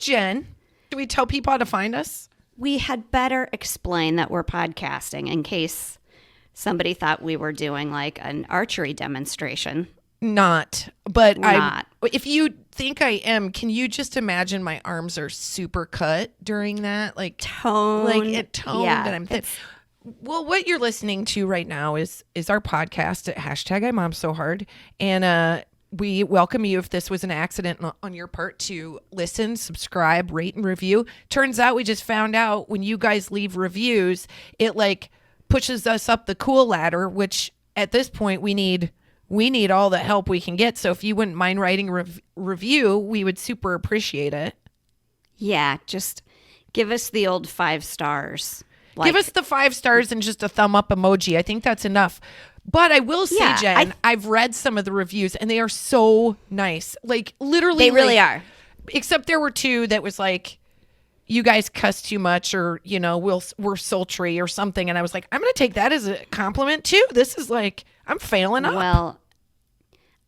Jen. Do we tell people how to find us? We had better explain that we're podcasting in case somebody thought we were doing like an archery demonstration. Not. But Not. If you think I am, can you just imagine my arms are super cut during that? Like Toned. Like it toned Yeah, and I'm thin. Well, what you're listening to right now is our podcast at #IMOMSOHARD. And we welcome you if this was an accident on your part to listen, subscribe, rate, and review. Turns out we just found out when you guys leave reviews, it like pushes us up the cool ladder, which at this point we need all the help we can get. So if you wouldn't mind writing a review, we would super appreciate it. Yeah, just give us the old 5 stars. Like, give us the 5 stars and just a thumb up emoji. I think that's enough. But I will say, Yeah, Jen, I've read some of the reviews and they are so nice. Like literally. They really are. Except there were 2 that was like, you guys cuss too much or, you know, we're sultry or something. And I was like, I'm going to take that as a compliment too. This is like, I'm failing up. Well,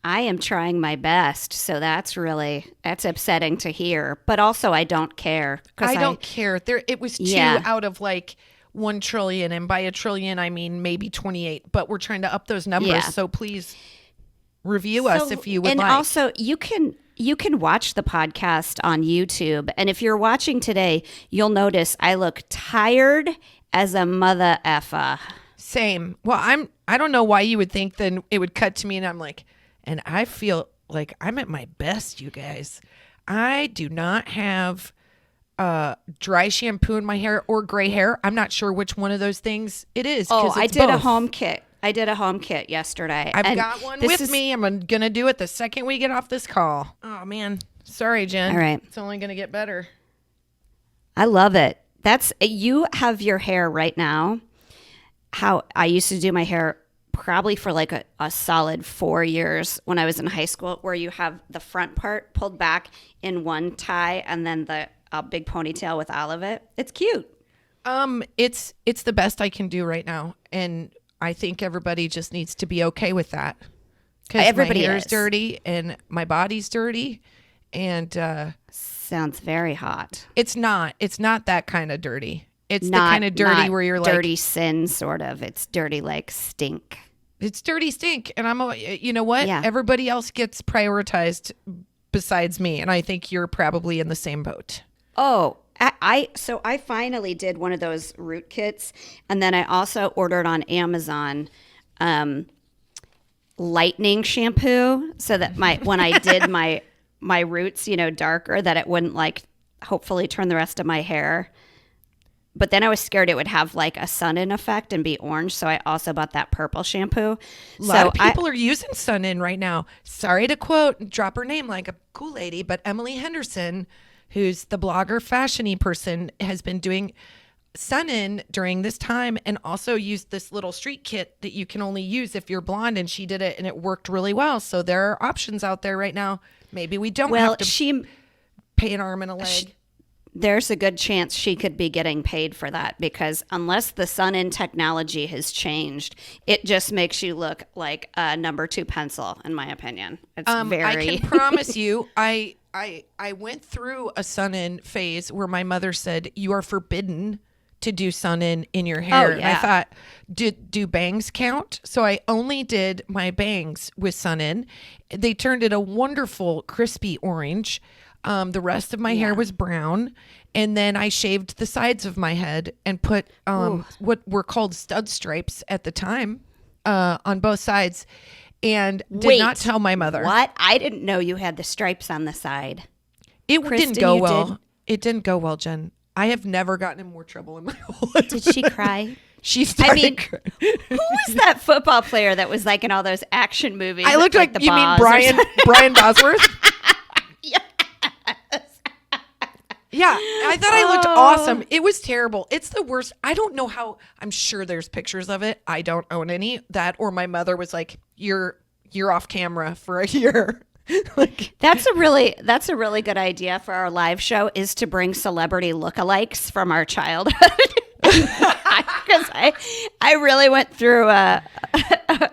I am trying my best, so that's upsetting to hear. But also, I don't care. I don't care. It was 2 out of like 1 trillion, and by a trillion I mean maybe 28. But we're trying to up those numbers, so please review us if you would like. And also, you can watch the podcast on YouTube, and if you're watching today, you'll notice I look tired as a mother effer. Same. Well, I don't know why you would think then it would cut to me, and I'm like. And I feel like I'm at my best, you guys. I do not have dry shampoo in my hair or gray hair. I'm not sure which one of those things it is. Oh, I did both. a home kit. I did a home kit yesterday. I've got one with me. I'm going to do it the second we get off this call. Oh, man. Sorry, Jen. All right. It's only going to get better. I love it. You have your hair right now. How I used to do my hair probably for like a solid 4 years when I was in high school, where you have the front part pulled back in one tie and then a big ponytail with all of it. It's cute. It's the best I can do right now, and I think everybody just needs to be okay with that. Because my hair is dirty and my body's dirty, and sounds very hot. It's not that kind of dirty. It's the kind of dirty where you're like dirty sin, sort of. It's dirty like stink. It's dirty stink. And you know what? Yeah. Everybody else gets prioritized besides me. And I think you're probably in the same boat. Oh, so I finally did one of those root kits. And then I also ordered on Amazon lightning shampoo so that when I did my roots, darker, that it wouldn't like hopefully turn the rest of my hair. But then I was scared it would have like a sun-in effect and be orange. So I also bought that purple shampoo. A lot of people are using sun-in right now. Sorry to drop her name like a cool lady, but Emily Henderson, who's the blogger fashion-y person, has been doing sun-in during this time and also used this little street kit that you can only use if you're blonde. And she did it and it worked really well. So there are options out there right now. Maybe we don't have to pay an arm and a leg. There's a good chance she could be getting paid for that, because unless the sun-in technology has changed, it just makes you look like a number 2 pencil, in my opinion. It's I can promise you, I went through a sun-in phase where my mother said, you are forbidden to do sun-in in your hair. Oh, yeah. And I thought, do bangs count? So I only did my bangs with sun-in. They turned it a wonderful crispy orange. The rest of my hair was brown, and then I shaved the sides of my head and put what were called stud stripes at the time on both sides, and did not tell my mother. What? I didn't know you had the stripes on the side. It didn't go well. It didn't go well, Jen. I have never gotten in more trouble in my whole life. Did she cry? She started crying. Who was that football player that was like in all those action movies? I looked like you mean Brian Bosworth? Yeah, I thought I looked awesome. It was terrible. It's the worst. I don't know how. I'm sure there's pictures of it. I don't own any. That or my mother was like, "You're off camera for a year." Like, that's a really good idea for our live show, is to bring celebrity lookalikes from our childhood. Because I really went through a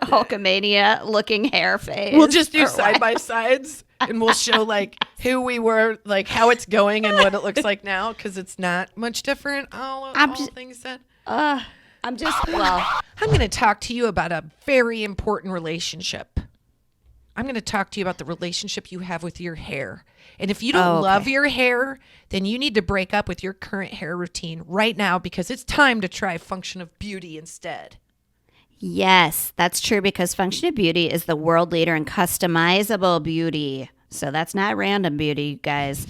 Hulkamania looking hair phase. We'll just do side by sides. and we'll show like who we were, like how it's going and what it looks like now, because it's not much different. All things said. I'm going to talk to you about a very important relationship. I'm going to talk to you about the relationship you have with your hair. And if you don't love your hair, then you need to break up with your current hair routine right now, because it's time to try Function of Beauty instead. Yes, that's true, because Function of Beauty is the world leader in customizable beauty. So that's not random beauty, guys.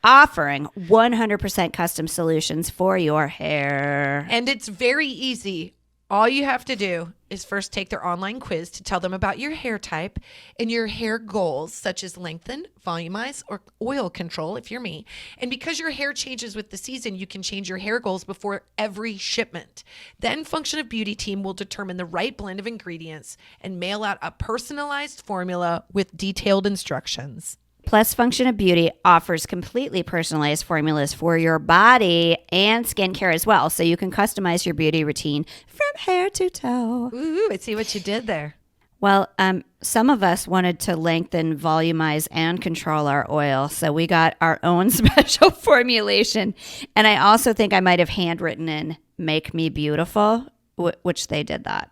Offering 100% custom solutions for your hair. And it's very easy. All you have to do is first take their online quiz to tell them about your hair type and your hair goals, such as lengthen, volumize, or oil control, if you're me. And because your hair changes with the season, you can change your hair goals before every shipment. Then Function of Beauty team will determine the right blend of ingredients and mail out a personalized formula with detailed instructions. Plus, Function of Beauty offers completely personalized formulas for your body and skincare as well, so you can customize your beauty routine from hair to toe. Ooh, I see what you did there. Well, some of us wanted to lengthen, volumize, and control our oil, so we got our own special formulation. And I also think I might have handwritten in "Make Me Beautiful," which they did that.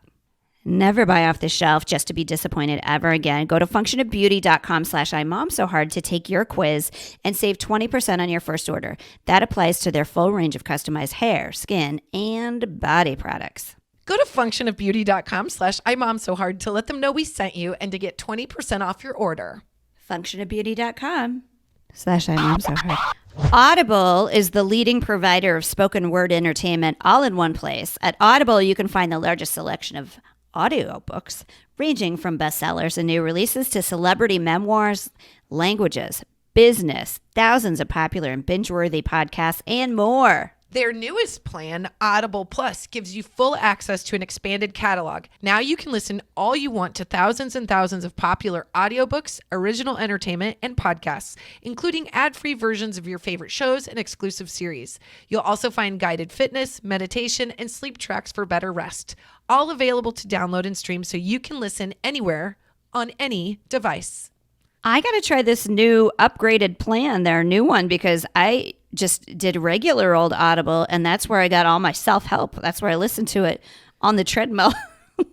Never buy off the shelf just to be disappointed ever again. Go to functionofbeauty.com/IMOMSOHARD to take your quiz and save 20% on your first order. That applies to their full range of customized hair, skin, and body products. Go to functionofbeauty.com/IMOMSOHARD to let them know we sent you and to get 20% off your order. Functionofbeauty.com/IMOMSOHARD. Audible is the leading provider of spoken word entertainment all in one place. At Audible, you can find the largest selection of audiobooks, ranging from bestsellers and new releases to celebrity memoirs, languages, business, thousands of popular and binge-worthy podcasts, and more. Their newest plan, Audible Plus, gives you full access to an expanded catalog. Now you can listen all you want to thousands and thousands of popular audiobooks, original entertainment, and podcasts, including ad-free versions of your favorite shows and exclusive series. You'll also find guided fitness, meditation, and sleep tracks for better rest, all available to download and stream so you can listen anywhere on any device. I got to try this new upgraded plan, their new one, because I just did regular old Audible, and that's where I got all my self-help. That's where I listened to it on the treadmill.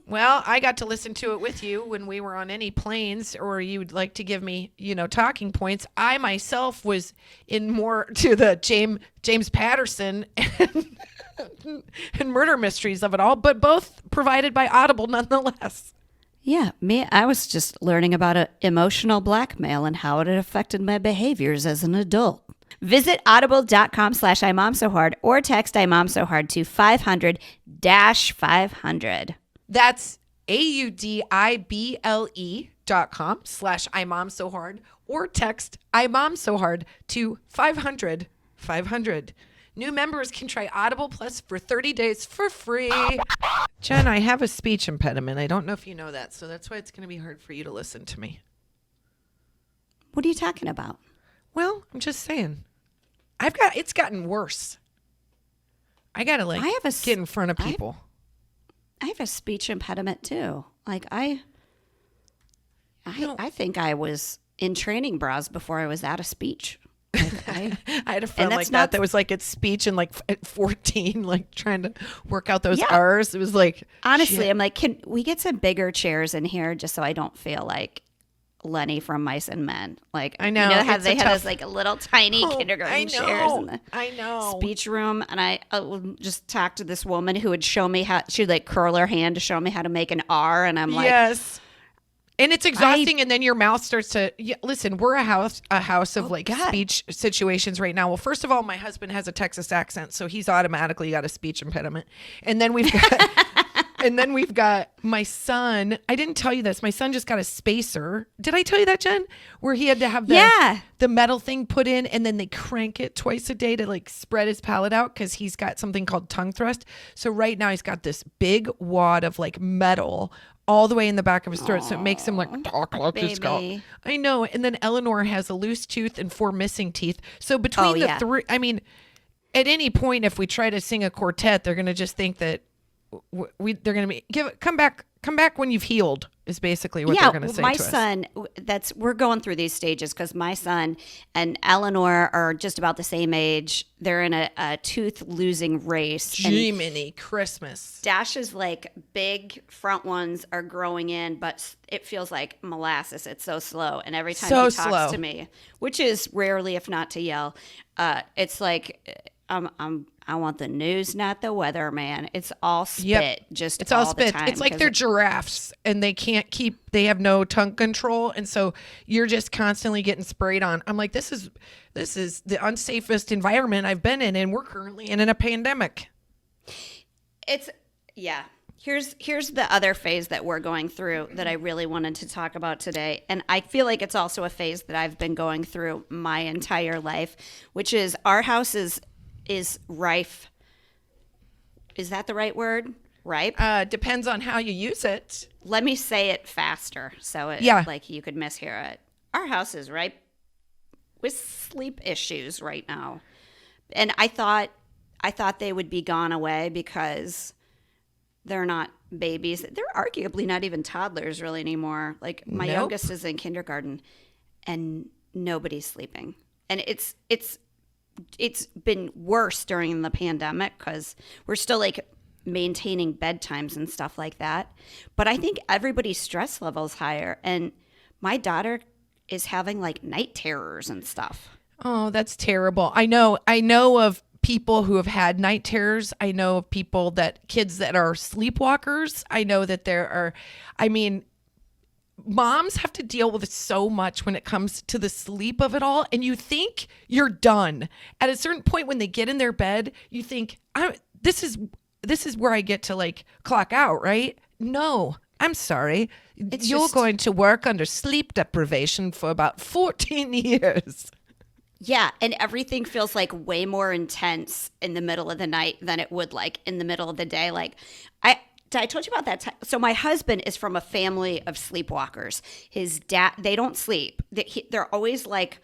Well, I got to listen to it with you when we were on any planes, or you'd like to give me, talking points. I myself was in more to the James Patterson and murder mysteries of it all, but both provided by Audible nonetheless. Yeah, I was just learning about emotional blackmail and how it had affected my behaviors as an adult. Visit audible.com/IMOMSOHARD or text IMOMSOHARD to 500-500. That's AUDIBLE.com/IMOMSOHARD or text IMOMSOHARD to 500-500. New members can try Audible Plus for 30 days for free. Jen, I have a speech impediment. I don't know if you know that, so that's why it's going to be hard for you to listen to me. What are you talking about? Well, I'm just saying. It's gotten worse. I got to get in front of people. I have a speech impediment too. I think I was in training bras before I was out of speech. I had a friend like that was like at speech and like at 14, like trying to work out those R's. It was like, honestly, shit. I'm like, can we get some bigger chairs in here just so I don't feel like Lenny from Mice and Men? Like, I know, how they had those like little tiny kindergarten chairs in the I speech room. And I just talked to this woman who would show me how she'd like curl her hand to show me how to make an R. And I'm like, yes. And it's exhausting, and then your mouth starts to listen. We're a house of speech situations right now. Well, first of all, my husband has a Texas accent, so he's automatically got a speech impediment. And then we've got my son. I didn't tell you this. My son just got a spacer. Did I tell you that, Jen? Where he had to have the metal thing put in, and then they crank it twice a day to like spread his palate out because he's got something called tongue thrust. So right now he's got this big wad of like metal all the way in the back of his throat, so it makes him like talk like this guy. I know. And then Eleanor has a loose tooth and 4 missing teeth. So between the three, I mean, at any point, if we try to sing a quartet, they're going to just think that they're going to be come back when you've healed is basically what they're going to say my to us. son, we're going through these stages because my son and Eleanor are just about the same age. They're in a tooth losing race. Jiminy Christmas. Dash's like big front ones are growing in, but it feels like molasses. It's so slow. And every time he talks to me, which is rarely, if not to yell, it's like, I want the news, not the weather, man. It's all spit, it's all spit. The time. It's like they're giraffes and they have no tongue control. And so you're just constantly getting sprayed on. I'm like, this is the unsafest environment I've been in. And we're currently in a pandemic. Here's the other phase that we're going through that I really wanted to talk about today. And I feel like it's also a phase that I've been going through my entire life, which is our house is rife. Is that the right word? Ripe? Depends on how you use it. Let me say it faster so like you could mishear it. Our house is ripe with sleep issues right now. And I thought they would be gone away because they're not babies. They're arguably not even toddlers really anymore. Like my youngest is in kindergarten and nobody's sleeping. And it's been worse during the pandemic because we're still like maintaining bedtimes and stuff like that. But I think everybody's stress level's higher. And my daughter is having like night terrors and stuff. Oh, that's terrible. I know of people who have had night terrors. I know of kids that are sleepwalkers. I know that moms have to deal with so much when it comes to the sleep of it all. And you think you're done. At a certain point when they get in their bed, you think, this is where I get to like clock out, right? No, I'm sorry. You're going to work under sleep deprivation for about 14 years. Yeah, and everything feels like way more intense in the middle of the night than it would like in the middle of the day. Like I told you about that time. So my husband is from a family of sleepwalkers. His dad, they don't sleep. They're always like,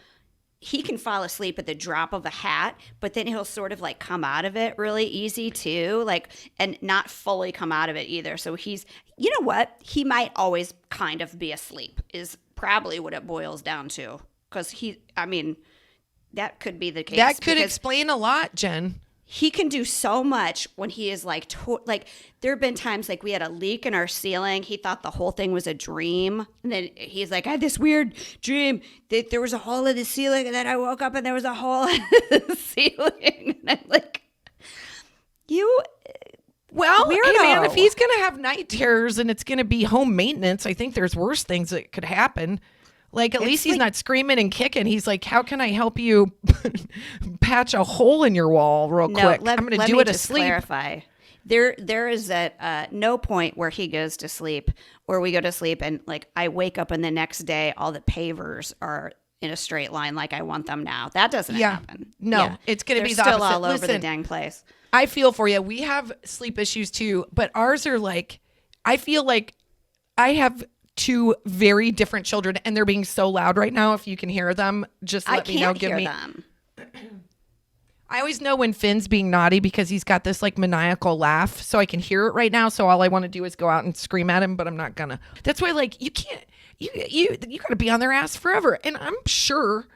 he can fall asleep at the drop of a hat, but then he'll sort of like come out of it really easy too, like, and not fully come out of it either. So you know what? He might always kind of be asleep is probably what it boils down to. Because that could be the case. That could explain a lot, Jen. He can do so much when he is like there have been times like we had a leak in our ceiling. He thought the whole thing was a dream. And then he's like, I had this weird dream that there was a hole in the ceiling. And then I woke up and there was a hole in the ceiling. And I'm like, weirdo. Hey man, if weirdo. he's going to have night terrors and it's going to be home maintenance, I think there's worse things that could happen. Like, at least he's not screaming and kicking. He's like, how can I help you patch a hole in your wall real quick? I'm going to do it asleep. Clarify. There is at no point where he goes to sleep or we go to sleep and like I wake up and the next day all the pavers are in a straight line like I want them now. That doesn't happen. No, it's going to be the still opposite. all over Listen, the dang place. I feel for you. We have sleep issues too, but ours are like, I feel like I have two very different children and they're being so loud right now. If you can hear them, just let me know. Give me them. I always know when Finn's being naughty because he's got this like maniacal laugh, so I can hear it right now. So all I want to do is go out and scream at him, but I'm not gonna. That's why like you can't. You got to be on their ass forever. And I'm sure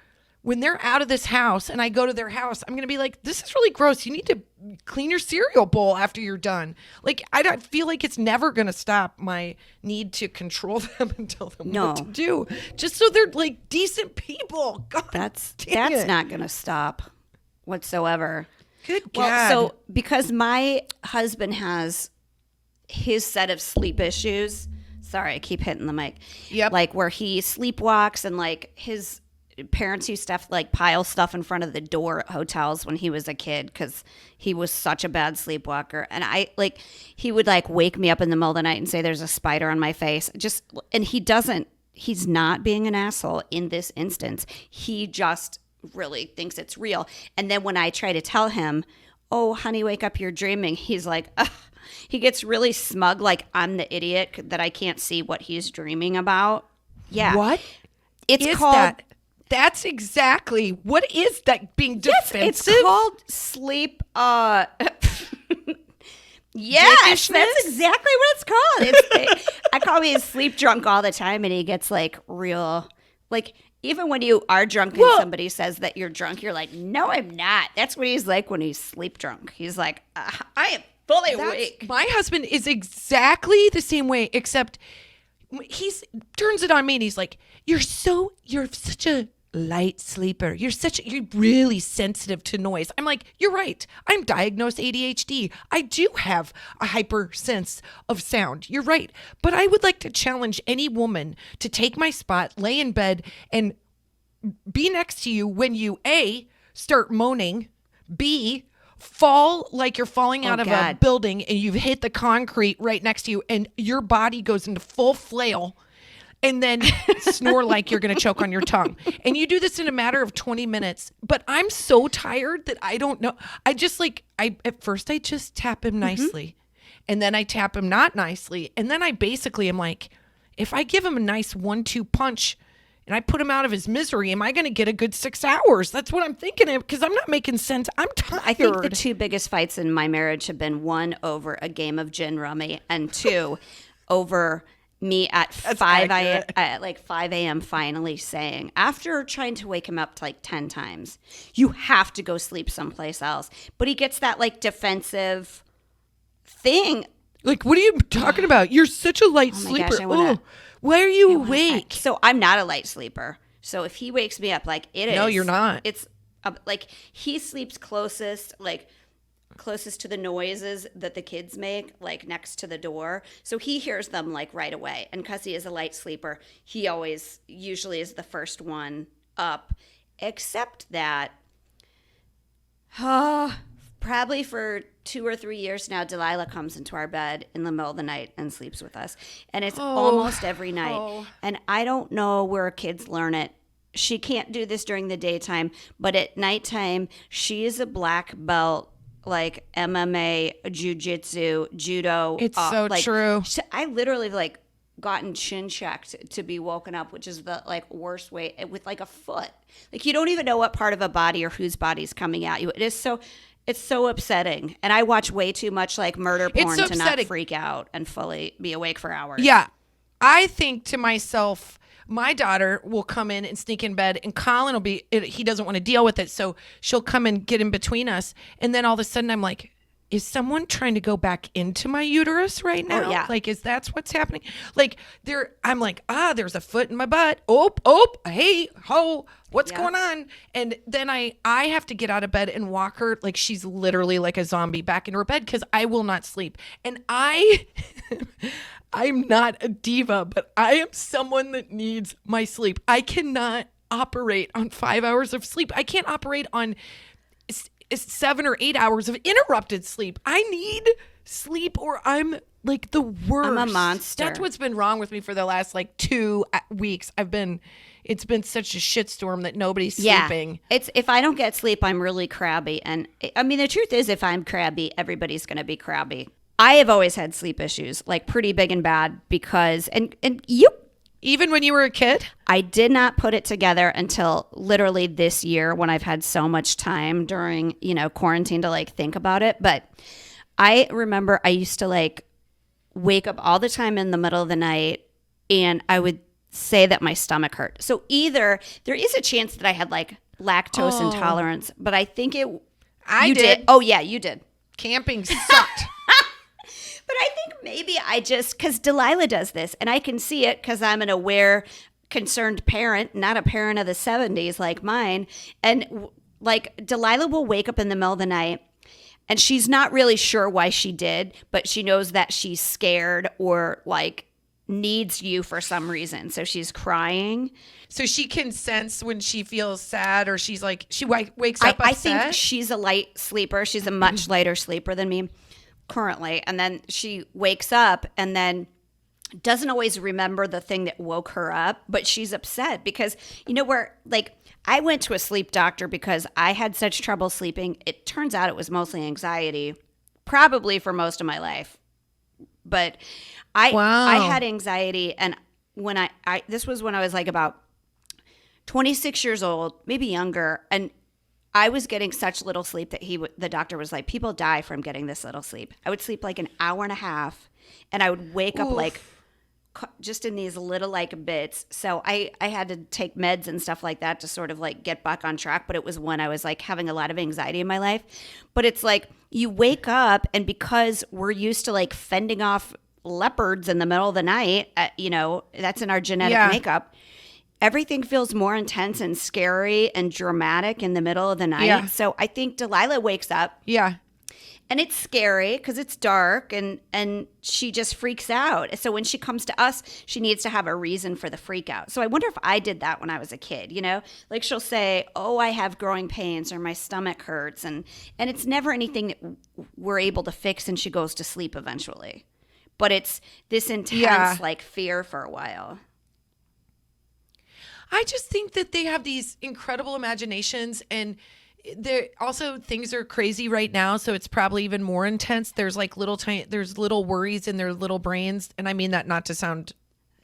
when they're out of this house and I go to their house, I'm going to be like, this is really gross. You need to clean your cereal bowl after you're done. Like, I don't feel like it's never going to stop my need to control them and tell them what to do. Just so they're like decent people. God, that's it. not going to stop whatsoever. Good God. Well, so because my husband has his set of sleep issues. Sorry, I keep hitting the mic. Yep. Like where he sleepwalks and like his parents used to have to like pile stuff in front of the door at hotels when he was a kid because he was such a bad sleepwalker. And he would like wake me up in the middle of the night and say there's a spider on my face. And he's not being an asshole in this instance. He just really thinks it's real. And then when I try to tell him, oh, honey, wake up, you're dreaming. He's like, ugh. He gets really smug, like I'm the idiot that I can't see what he's dreaming about. Yeah. What? It's called that? That's exactly what is that being defensive? It's called sleep. Yes, dickishness? that's exactly what it's called. I call me sleep drunk all the time, and he gets like real, like even when you are drunk and somebody says that you're drunk, you're like, no, I'm not. That's what he's like when he's sleep drunk. He's like, I am fully awake. My husband is exactly the same way, except he's turns it on me and he's like, you're such a light sleeper. You're really sensitive to noise. I'm like, you're right. I'm diagnosed ADHD. I do have a hyper sense of sound. You're right. But I would like to challenge any woman to take my spot, lay in bed, and be next to you when you A, start moaning, B, fall like you're falling out of a building and you've hit the concrete right next to you and your body goes into full flail, and then snore like you're going to choke on your tongue. And you do this in a matter of 20 minutes. But I'm so tired that I don't know. At first I just tap him nicely. And then I tap him not nicely. And then I basically am like, if I give him a nice 1-2 punch and I put him out of his misery, am I going to get a good 6 hours? That's what I'm thinking of, because I'm not making sense. I'm tired. I think the two biggest fights in my marriage have been, one, over a game of gin rummy, and two, over me at 5 a.m. finally saying, after trying to wake him up like 10 times, you have to go sleep someplace else. But he gets that like defensive thing. Like, what are you talking about? You're such a light sleeper. Gosh, why are you awake? So I'm not a light sleeper. So if he wakes me up, like No, you're not. It's like he sleeps closest to the noises that the kids make, like next to the door. So he hears them like right away. And because he is a light sleeper, he always usually is the first one up. Except that, probably for 2 or 3 years now, Delilah comes into our bed in the middle of the night and sleeps with us. And it's almost every night. And I don't know where kids learn it. She can't do this during the daytime, but at nighttime, she is a black belt, like MMA, jiu-jitsu, judo. It's so true. I literally like gotten chin checked to be woken up, which is the like worst way, with like a foot. Like you don't even know what part of a body or whose body's coming at you. It's so upsetting. And I watch way too much like murder porn to not freak out and fully be awake for hours. Yeah. I think to myself, my daughter will come in and sneak in bed, and Colin he doesn't want to deal with it. So she'll come and get in between us. And then all of a sudden I'm like, is someone trying to go back into my uterus right now? Oh, yeah. Like, that's what's happening? Like I'm like, there's a foot in my butt. Hey, ho, what's going on? And then I have to get out of bed and walk her like she's literally like a zombie back into her bed, because I will not sleep. And I'm not a diva, but I am someone that needs my sleep. I cannot operate on 5 hours of sleep. I can't operate on 7 or 8 hours of interrupted sleep. I need sleep or I'm like the worst. I'm a monster. That's what's been wrong with me for the last like 2 weeks. It's been such a shitstorm that nobody's sleeping. It's if I don't get sleep, I'm really crabby. And I mean, the truth is, if I'm crabby, everybody's going to be crabby. I have always had sleep issues, like pretty big and bad, because and you. Even when you were a kid? I did not put it together until literally this year, when I've had so much time during, quarantine to like think about it. But I remember I used to like wake up all the time in the middle of the night, and I would say that my stomach hurt. So either there is a chance that I had like lactose intolerance, but I think you did. Oh yeah, you did. Camping sucked. But I think maybe because Delilah does this, and I can see it because I'm an aware, concerned parent, not a parent of the 70s like mine. And like Delilah will wake up in the middle of the night, and she's not really sure why she did, but she knows that she's scared or like needs you for some reason. So she's crying. So she can sense when she feels sad, or she's like, she wakes up upset? I think she's a light sleeper. She's a much lighter sleeper than me currently. And then she wakes up and doesn't always remember the thing that woke her up, but she's upset because, I went to a sleep doctor because I had such trouble sleeping. It turns out it was mostly anxiety, probably for most of my life. But I had anxiety, and when this was when I was like about 26 years old, maybe younger, and I was getting such little sleep that the doctor was like, people die from getting this little sleep. I would sleep like an hour and a half, and I would wake up like just in these little like bits. So I had to take meds and stuff like that to sort of like get back on track. But it was when I was like having a lot of anxiety in my life. But it's like you wake up, and because we're used to like fending off leopards in the middle of the night, that's in our genetic makeup. Everything feels more intense and scary and dramatic in the middle of the night. Yeah. So I think Delilah wakes up. Yeah. And it's scary because it's dark and she just freaks out. So when she comes to us, she needs to have a reason for the freak out. So I wonder if I did that when I was a kid, Like she'll say, oh, I have growing pains or my stomach hurts. And it's never anything that we're able to fix, and she goes to sleep eventually. But it's this intense like fear for a while. I just think that they have these incredible imaginations, and there also things are crazy right now, so it's probably even more intense. There's like there's little worries in their little brains, and I mean that not to sound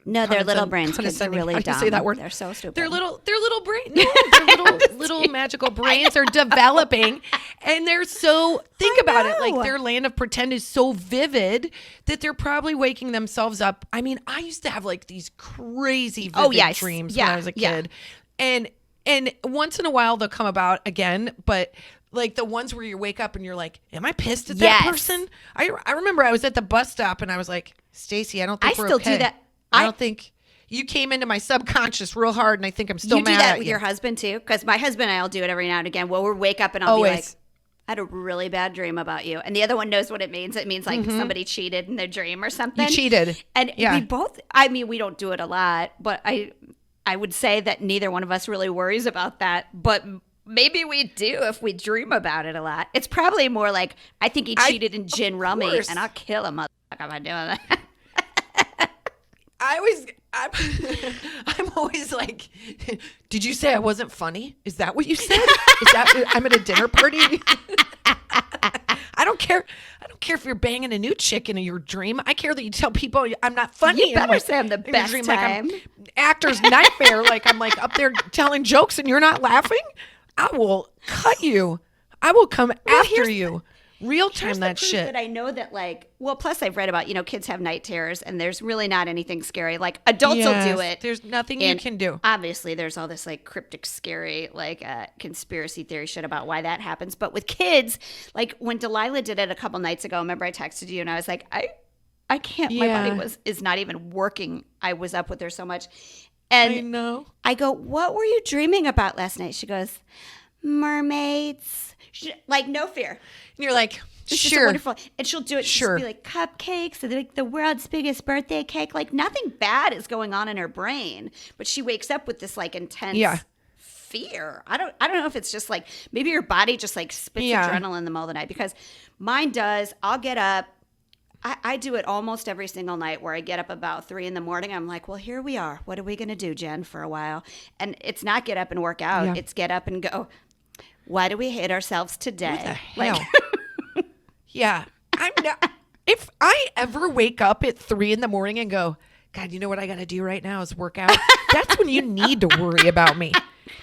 no, they're little brains. Kids are really dumb. How do you say that word? They're so stupid. Their little brain. No, their little magical brains are developing, and they're so. Think about it. Like their land of pretend is so vivid that they're probably waking themselves up. I mean, I used to have like these crazy vivid dreams when I was a kid, and once in a while they'll come about again, but. Like the ones where you wake up and you're like, am I pissed at that person? I remember I was at the bus stop and I was like, Stacy, I don't think we're okay. I still do that. I don't think you came into my subconscious real hard, and I think I'm still mad at you. You do that with your husband too? Because my husband and I'll do it every now and again. We'll wake up and I'll be like, I had a really bad dream about you. And the other one knows what it means. It means like somebody cheated in their dream or something. You cheated. And we both, I mean, we don't do it a lot, but I would say that neither one of us really worries about that. But maybe we do if we dream about it a lot. It's probably more like, I think he cheated in gin rummy, and I'll kill him if I'm doing that. I'm always like, did you say I wasn't funny? Is that what you said? Is that I'm at a dinner party? I don't care if you're banging a new chick in your dream. I care that you tell people I'm not funny. You better say I'm the best time. Like I'm actor's nightmare. Like I'm like up there telling jokes and you're not laughing. I will cut you. I will come after you. Real time that shit. That I know that plus I've read about, kids have night terrors, and there's really not anything scary. Like adults will do it. There's nothing you can do. Obviously there's all this like cryptic, scary, conspiracy theory shit about why that happens. But with kids, like when Delilah did it a couple nights ago, remember I texted you and I was like, I can't, my body is not even working. I was up with her so much. And I know. I go, what were you dreaming about last night? She goes, mermaids. No fear. And you're like, this sure. Is wonderful. And she'll do it. She'll be like cupcakes and like the world's biggest birthday cake. Like nothing bad is going on in her brain, but she wakes up with this like intense fear. I don't know if it's just like maybe your body just like spits adrenaline in the middle of the night, because mine does. I'll get up. I do it almost every single night where I get up about 3 a.m. I'm like, well, here we are. What are we going to do, Jen, for a while? And it's not get up and work out. Yeah. It's get up and go, why do we hate ourselves today? What the hell? Yeah. I'm not. If I ever wake up at 3 a.m. and go, God, you know what I got to do right now is work out. That's when you need to worry about me.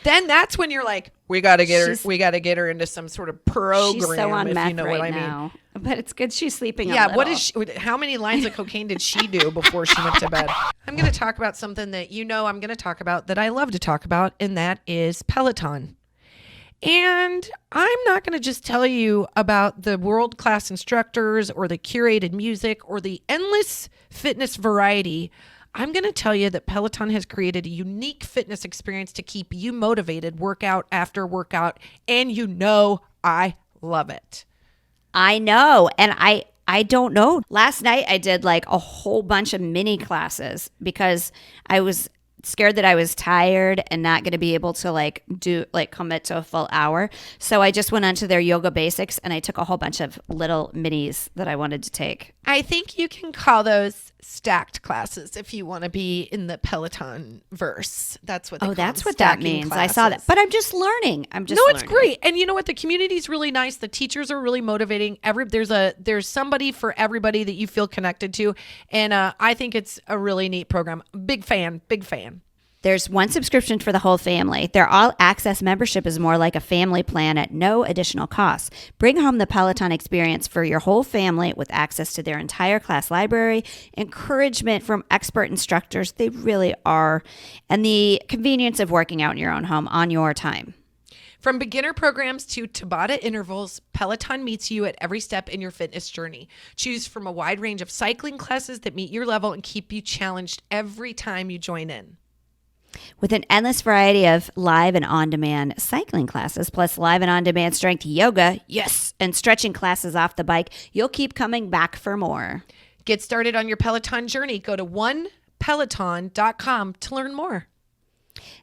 Then that's when you're like, we got to get her into some sort of program. She's so on meth if you know right what I mean. Now. But it's good she's sleeping. Yeah. What is she? How many lines of cocaine did she do before she went to bed? I'm going to talk about something that I'm going to talk about that I love to talk about, and that is Peloton. And I'm not going to just tell you about the world-class instructors or the curated music or the endless fitness variety. I'm going to tell you that Peloton has created a unique fitness experience to keep you motivated workout after workout. And I love it. I know. And I don't know. Last night I did like a whole bunch of mini classes because I was scared that I was tired and not going to be able to commit to a full hour. So I just went onto their yoga basics and I took a whole bunch of little minis that I wanted to take. I think you can call those stacked classes if you want to be in the Peloton verse. That's what they call that's them, what that means. Classes. I saw that. But I'm just learning. It's great. And you know what? The community is really nice. The teachers are really motivating. There's somebody for everybody that you feel connected to. And I think it's a really neat program. Big fan. There's one subscription for the whole family. Their all-access membership is more like a family plan at no additional cost. Bring home the Peloton experience for your whole family with access to their entire class library, encouragement from expert instructors, they really are, and the convenience of working out in your own home on your time. From beginner programs to Tabata intervals, Peloton meets you at every step in your fitness journey. Choose from a wide range of cycling classes that meet your level and keep you challenged every time you join in. With an endless variety of live and on-demand cycling classes, plus live and on-demand strength yoga, yes, and stretching classes off the bike, you'll keep coming back for more. Get started on your Peloton journey. Go to onepeloton.com to learn more.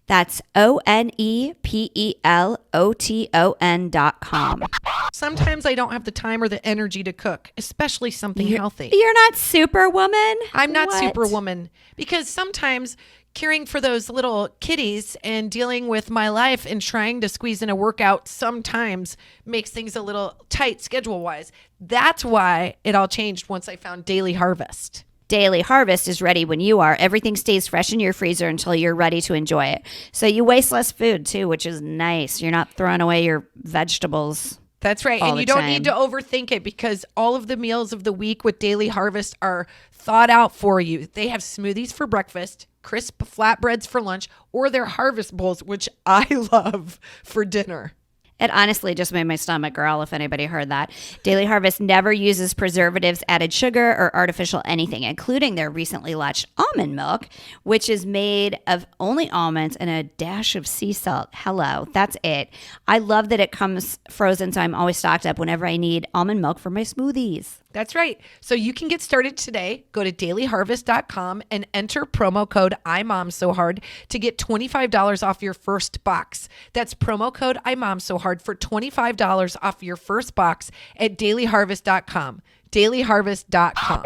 That's ONEPELOTON.com. Sometimes I don't have the time or the energy to cook, especially something healthy. You're not Superwoman? I'm not What? Superwoman because sometimes caring for those little kitties and dealing with my life and trying to squeeze in a workout sometimes makes things a little tight schedule-wise. That's why it all changed once I found Daily Harvest. Daily Harvest is ready when you are. Everything stays fresh in your freezer until you're ready to enjoy it. So you waste less food too, which is nice. You're not throwing away your vegetables. That's right. And you don't need to overthink it because all of the meals of the week with Daily Harvest are thought out for you. They have smoothies for breakfast, crisp flatbreads for lunch, or their harvest bowls, which I love, for dinner. It honestly just made my stomach growl if anybody heard that. Daily Harvest never uses preservatives, added sugar, or artificial anything, including their recently launched almond milk, which is made of only almonds and a dash of sea salt. Hello, that's it. I love that it comes frozen, so I'm always stocked up whenever I need almond milk for my smoothies. That's right. So you can get started today. Go to dailyharvest.com and enter promo code IMOMSOHARD to get $25 off your first box. That's promo code IMOMSOHARD for $25 off your first box at dailyharvest.com. dailyharvest.com.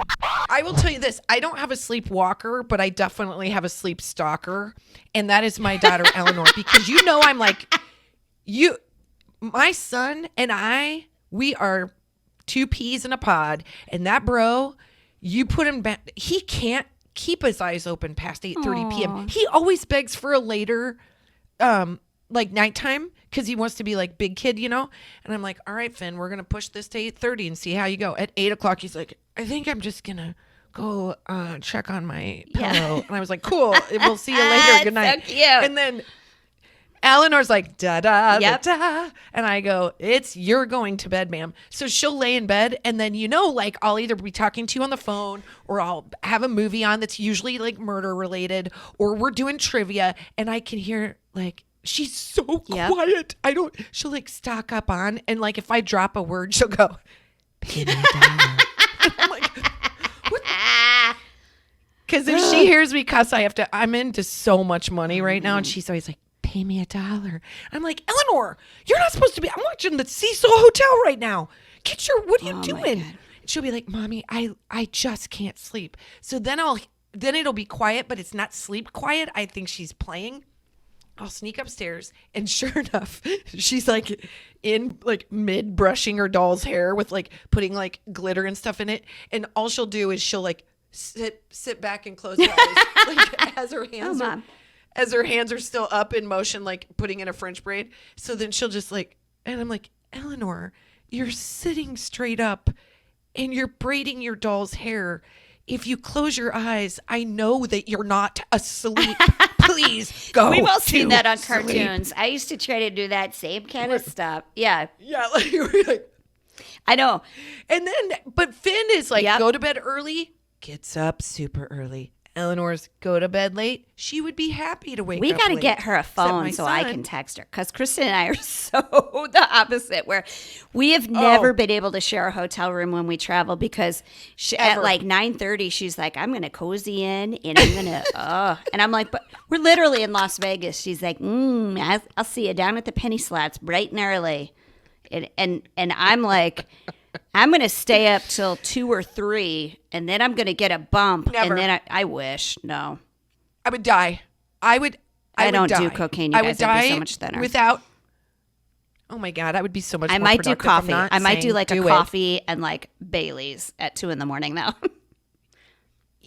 I will tell you this. I don't have a sleepwalker, but I definitely have a sleep stalker. And that is my daughter, Eleanor, because you know I'm like, my son and I, we are two peas in a pod, and that bro, you put him back, he can't keep his eyes open past 8:30 p.m. He always begs for a later like nighttime because he wants to be like big kid, you know. And I'm like, all right, Finn, we're gonna push this to 8:30 and see how you go. At 8 o'clock he's like, I think I'm just gonna go check on my pillow. And I was like, cool, we'll see you later, good night. So cute. And then Eleanor's like, da-da, Yep. da-da. And I go, you're going to bed, ma'am. So she'll lay in bed. And then, like I'll either be talking to you on the phone or I'll have a movie on that's usually like murder related or we're doing trivia. And I can hear like, she's so quiet. She'll like stock up on. And like, if I drop a word, she'll go, pay me $1. I'm like, what? Because if she hears me cuss, I'm into so much money right now. And she's always like, pay me $1. I'm like, Eleanor, you're not supposed to be. I'm watching the Cecil Hotel right now. What are you doing? And she'll be like, Mommy, I just can't sleep. So then it'll be quiet, but it's not sleep quiet. I think she's playing. I'll sneak upstairs, and sure enough, she's like in like mid brushing her doll's hair with like putting like glitter and stuff in it. And all she'll do is she'll like sit back and close her eyes, like as her hands are still up in motion, like putting in a French braid. So then she'll just like, and I'm like, Eleanor, you're sitting straight up and you're braiding your doll's hair. If you close your eyes, I know that you're not asleep. Please go. We've all seen that on sleep. cartoons. I used to try to do that same kind of stuff. Yeah. Yeah. Like, I know. And then, but Finn is like, go to bed early, gets up super early. Eleanor's go to bed late. She would be happy to wake up. We got to late. get her a phone so I can text her. Because Kristin and I are so the opposite, where we have never been able to share a hotel room when we travel because at like 9:30, she's like, I'm going to cozy in and I'm going to, and I'm like, but we're literally in Las Vegas. She's like, I'll see you down at the penny slots bright and early. And I'm like, I'm going to stay up till 2 or 3, and then I'm going to get a bump. Never. And then I wish, no. I would die. I don't die. do cocaine. You guys would be so much thinner. Without. Oh my God, I would be so much. I more might do productive. I'm coffee. not I might do saying like a do it. coffee and like Bailey's at 2 a.m. though.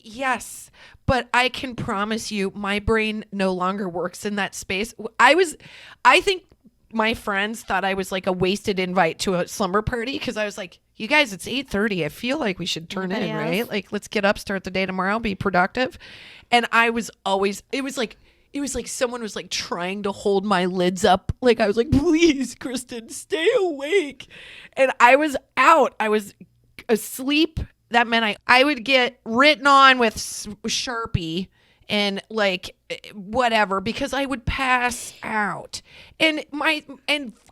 Yes, but I can promise you my brain no longer works in that space. I think my friends thought I was like a wasted invite to a slumber party because I was like, you guys, it's 8:30. I feel like we should turn in, right? Like, let's get up, start the day tomorrow, be productive. And I was always, it was like someone was like trying to hold my lids up. Like I was like, please, Kristin, stay awake. And I was out. I was asleep. That meant I would get written on with Sharpie and like whatever because I would pass out. And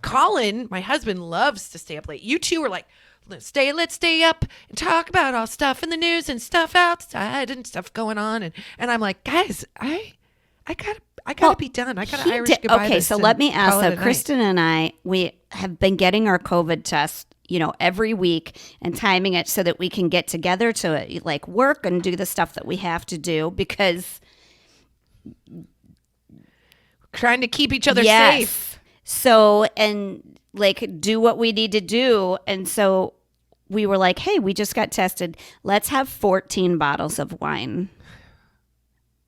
Colin, my husband, loves to stay up late. You two are like, let's stay up and talk about all stuff in the news and stuff outside and stuff going on. And I'm like, guys, I gotta be done. I gotta Irish goodbye. Okay, this so and let me ask call it though, a night. Kristin and I, we have been getting our COVID test, every week and timing it so that we can get together to like work and do the stuff that we have to do because Trying to keep each other safe. So, and like do what we need to do. And so we were like, hey, we just got tested. Let's have 14 bottles of wine.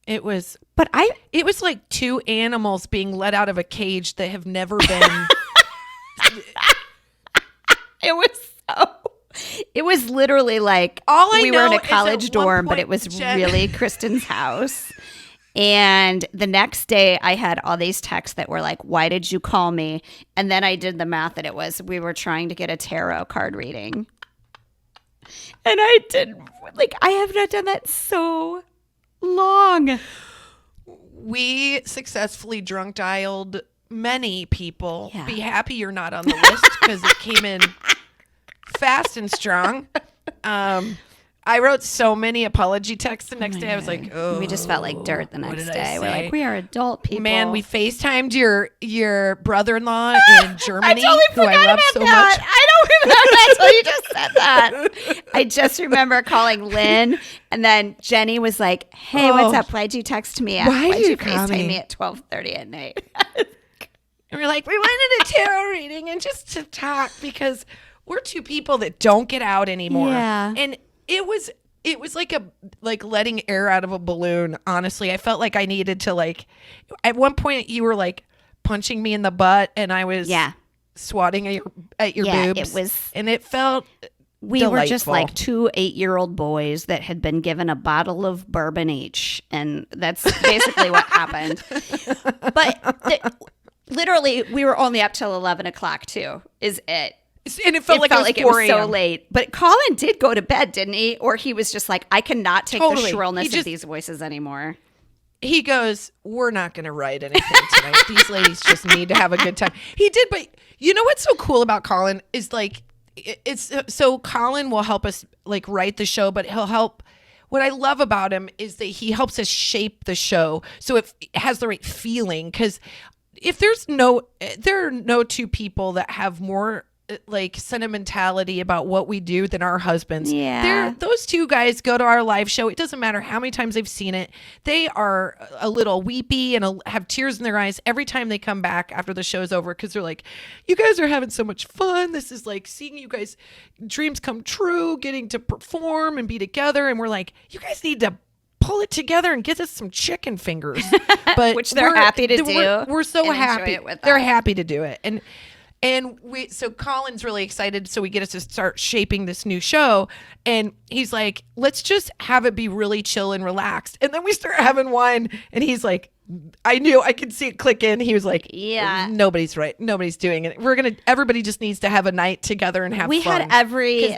It was But It was like two animals being let out of a cage that have never been. It was literally like All I we were in know a is college at one dorm, but point, it was Jen- really Kristin's house. And the next day I had all these texts that were like, why did you call me? And then I did the math and it was, we were trying to get a tarot card reading. And I have not done that so long. We successfully drunk dialed many people. Yeah. Be happy you're not on the list because it came in fast and strong. I wrote so many apology texts the next day. I was like, oh. We just felt like dirt the next did I day. We're say? like, we are adult people. Man, we FaceTimed your brother-in-law in Germany, I who I love so much. I don't remember that until you just said that. I just remember calling Lynn, and then Jenny was like, hey, what's up? Why'd you text me? Why'd you call FaceTime me? me at 12:30 at night? And we're like, we wanted a tarot reading and just to talk because we're two people that don't get out anymore. Yeah. And it was like letting air out of a balloon. Honestly, I felt like I needed to like. At one point, you were like punching me in the butt, and I was swatting at your boobs. It was, and it felt. we delightful. were just like two 8-year-old boys that had been given a bottle of bourbon each, and that's basically what happened. But literally, we were only up till 11 o'clock too. Is it? And it felt like it was 4 so a.m. late. But Colin did go to bed, didn't he? Or he was just like, I cannot take the shrillness of these voices anymore. He goes, we're not going to write anything tonight. These ladies just need to have a good time. He did, but you know what's so cool about Colin is like, it's so Colin will help us like write the show, but he'll help. What I love about him is that he helps us shape the show so it has the right feeling. Because if there are no two people that have more like sentimentality about what we do than our husbands. Yeah. Those two guys go to our live show. It doesn't matter how many times they've seen it. They are a little weepy and have tears in their eyes every time they come back after the show's over because they're like, you guys are having so much fun. This is like seeing you guys dreams come true, getting to perform and be together. And we're like, you guys need to pull it together and get us some chicken fingers. But Which they're happy to do. We're so and enjoy happy. it with They're us. happy to do it. And so Colin's really excited. So we get us to start shaping this new show. And he's like, let's just have it be really chill and relaxed. And then we start having wine. And he's like, I could see it click in. He was like, Yeah. nobody's right. Nobody's doing it. Everybody just needs to have a night together and have fun. We had every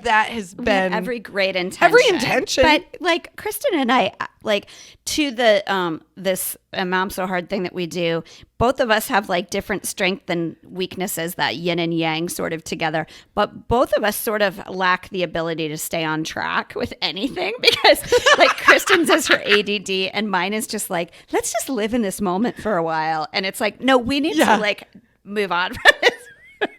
great intention. Every intention. But like Kristin and I, like to the this Mom So Hard thing that we do, both of us have like different strengths and weaknesses, that yin and yang sort of together. But both of us sort of lack the ability to stay on track with anything because like Kristin's is her ADD and mine is just like, let's just live in this moment for a while. And it's like, no, we need to like move on from this.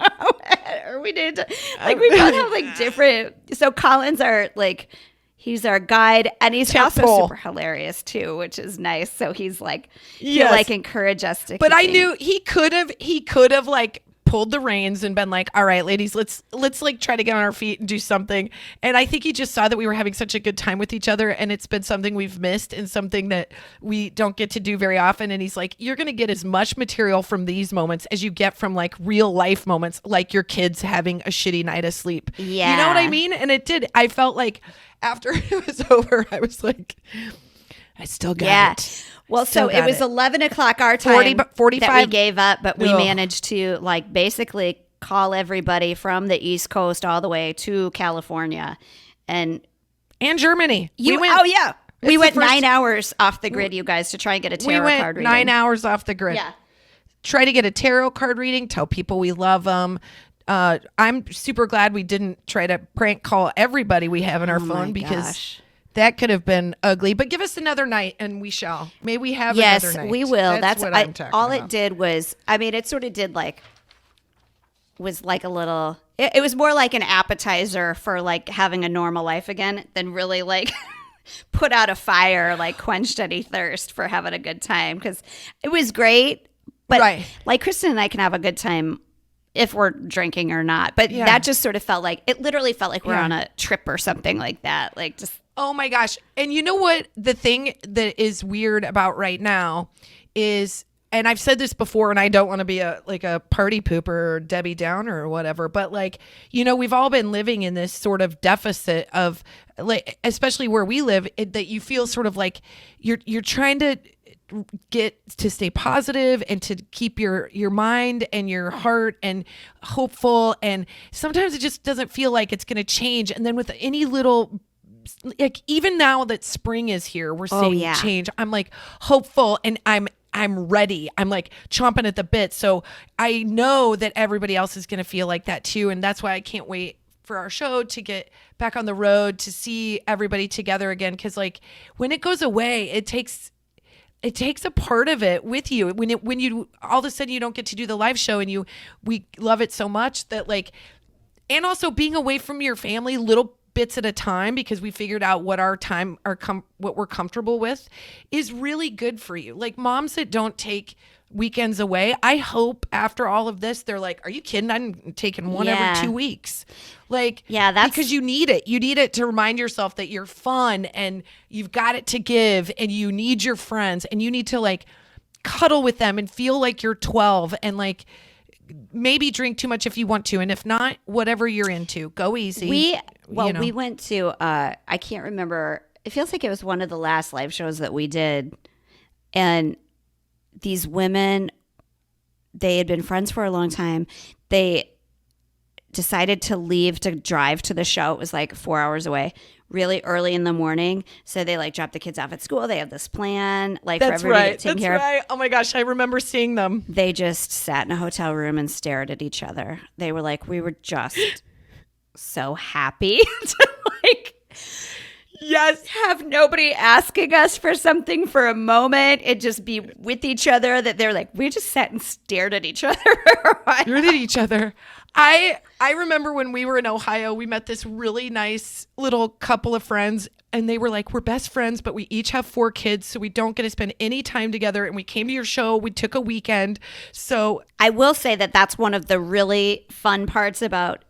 Or we need to like, we both have like different. So Colin's are like, he's our guide, and he's also super hilarious too, which is nice. So he's like, he'll like encourage us to. But I knew he could have like pulled the reins and been like, all right, ladies, let's like try to get on our feet and do something. And I think he just saw that we were having such a good time with each other, and it's been something we've missed and something that we don't get to do very often. And he's like, you're going to get as much material from these moments as you get from like real life moments, like your kids having a shitty night of sleep. Yeah. You know what I mean? And it did. I felt like after it was over, I was like, I still got it. Well, Still so it got was it. 11 o'clock our time 45 that we gave up, but we Ugh. managed to like basically call everybody from the East Coast all the way to California. And Germany. we went the went first- 9 hours off the grid, you guys, to try and get a We tarot went card reading. 9 hours off the grid. Yeah. Try to get a tarot card reading. Tell people we love them. I'm super glad we didn't try to prank call everybody we have on our phone because gosh. that could have been ugly. But give us another night and we shall. May we have Yes, another night. we will. That's what I'm talking all about. it did was, I mean, it sort of did like, was like a little, it was more like an appetizer for like having a normal life again than really like put out a fire, like quenched any thirst for having a good time. Because it was great. But Right. like Kristin and I can have a good time if we're drinking or not. But Yeah. that just sort of felt like, it literally felt like we're Yeah. on a trip or something like that. Like just, Oh my gosh. And you know what? The thing that is weird about right now is, and I've said this before, and I don't want to be a party pooper or Debbie Downer or whatever, but like, you know, we've all been living in this sort of deficit of like, especially where we live, that you feel sort of like you're trying to get to stay positive and to keep your mind and your heart and hopeful. And sometimes it just doesn't feel like it's going to change. And then with any little, like even now that spring is here, we're seeing yeah. change. I'm like hopeful and I'm ready. I'm like chomping at the bit. So I know that everybody else is going to feel like that too. And that's why I can't wait for our show to get back on the road, to see everybody together again. Cause like when it goes away, it takes a part of it with you. When you all of a sudden you don't get to do the live show and we love it so much that like, and also being away from your family little bits at a time, because we figured out what what we're comfortable with is really good for you. Like moms that don't take weekends away, I hope after all of this, they're like, are you kidding? I'm taking one Yeah. every 2 weeks. Like, Yeah, that's- because you need it. You need it to remind yourself that you're fun and you've got it to give and you need your friends and you need to like cuddle with them and feel like you're 12 and like maybe drink too much if you want to. And if not, whatever you're into, go easy. We you know. we went to I can't remember. It feels like it was one of the last live shows that we did, and these women, they had been friends for a long time. They decided to leave to drive to the show. It was like 4 hours away, really early in the morning. So they like dropped the kids off at school. They have this plan, like for That's everybody to right. get taken That's care of. right. Oh my gosh, I remember seeing them. They just sat in a hotel room and stared at each other. They were like, we were just so happy to like Yes. have nobody asking us for something for a moment and just be with each other, that they're like, we just sat and stared at each other for a while. You're at each other. I remember when we were in Ohio, we met this really nice little couple of friends and they were like, we're best friends, but we each have 4 kids, so we don't get to spend any time together. And we came to your show. We took a weekend. So I will say that that's one of the really fun parts about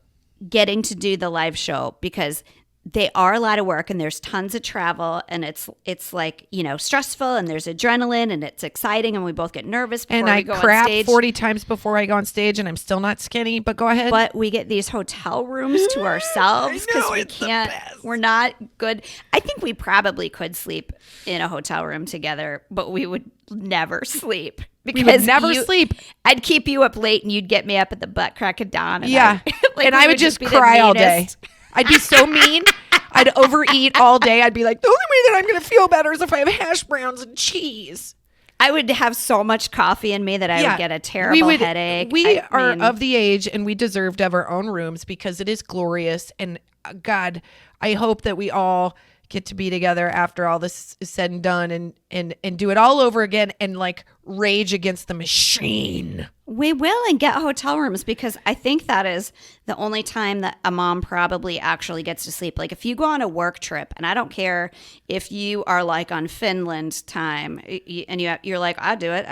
getting to do the live show, because they are a lot of work and there's tons of travel and it's like, you know, stressful and there's adrenaline and it's exciting and we both get nervous before and we I go on crap stage. 40 times before I go on stage and I'm still not skinny, but go ahead. But we get these hotel rooms to ourselves I know, because we it's the can't, best. we're not good. I think we probably could sleep in a hotel room together, but we would never sleep. We would never sleep. I'd keep you up late and you'd get me up at the butt crack of dawn. And Yeah. And I we would just be the cry all day. meanest. I'd be so mean. I'd overeat all day. I'd be like, the only way that I'm going to feel better is if I have hash browns and cheese. I would have so much coffee in me that I would get a terrible headache. We I are mean, of the age and we deserve to have our own rooms because it is glorious. And God, I hope that we all get to be together after all this is said and done and do it all over again and like rage against the machine. We will, and get hotel rooms, because I think that is the only time that a mom probably actually gets to sleep. Like if you go on a work trip, and I don't care if you are like on Finland time and you're like, I'll do it.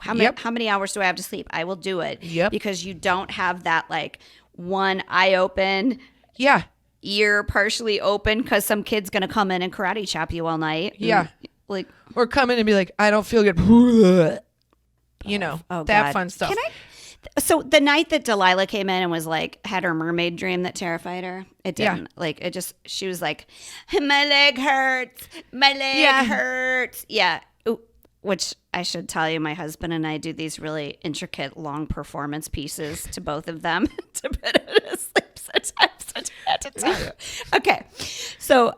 How many hours do I have to sleep? I will do it. Yep. Because you don't have that like one eye open. Yeah. Ear partially open because some kid's gonna come in and karate chop you all night. Yeah. Like, or come in and be like, I don't feel good. You know, that God. fun stuff. So the night that Delilah came in and was like, had her mermaid dream that terrified her, it didn't. Like, it just, she was like, my leg hurts. My leg hurts. Yeah. Ooh, which I should tell you, my husband and I do these really intricate, long performance pieces to both of them to put her to sleep. Sometimes I have to tell you. Okay. So,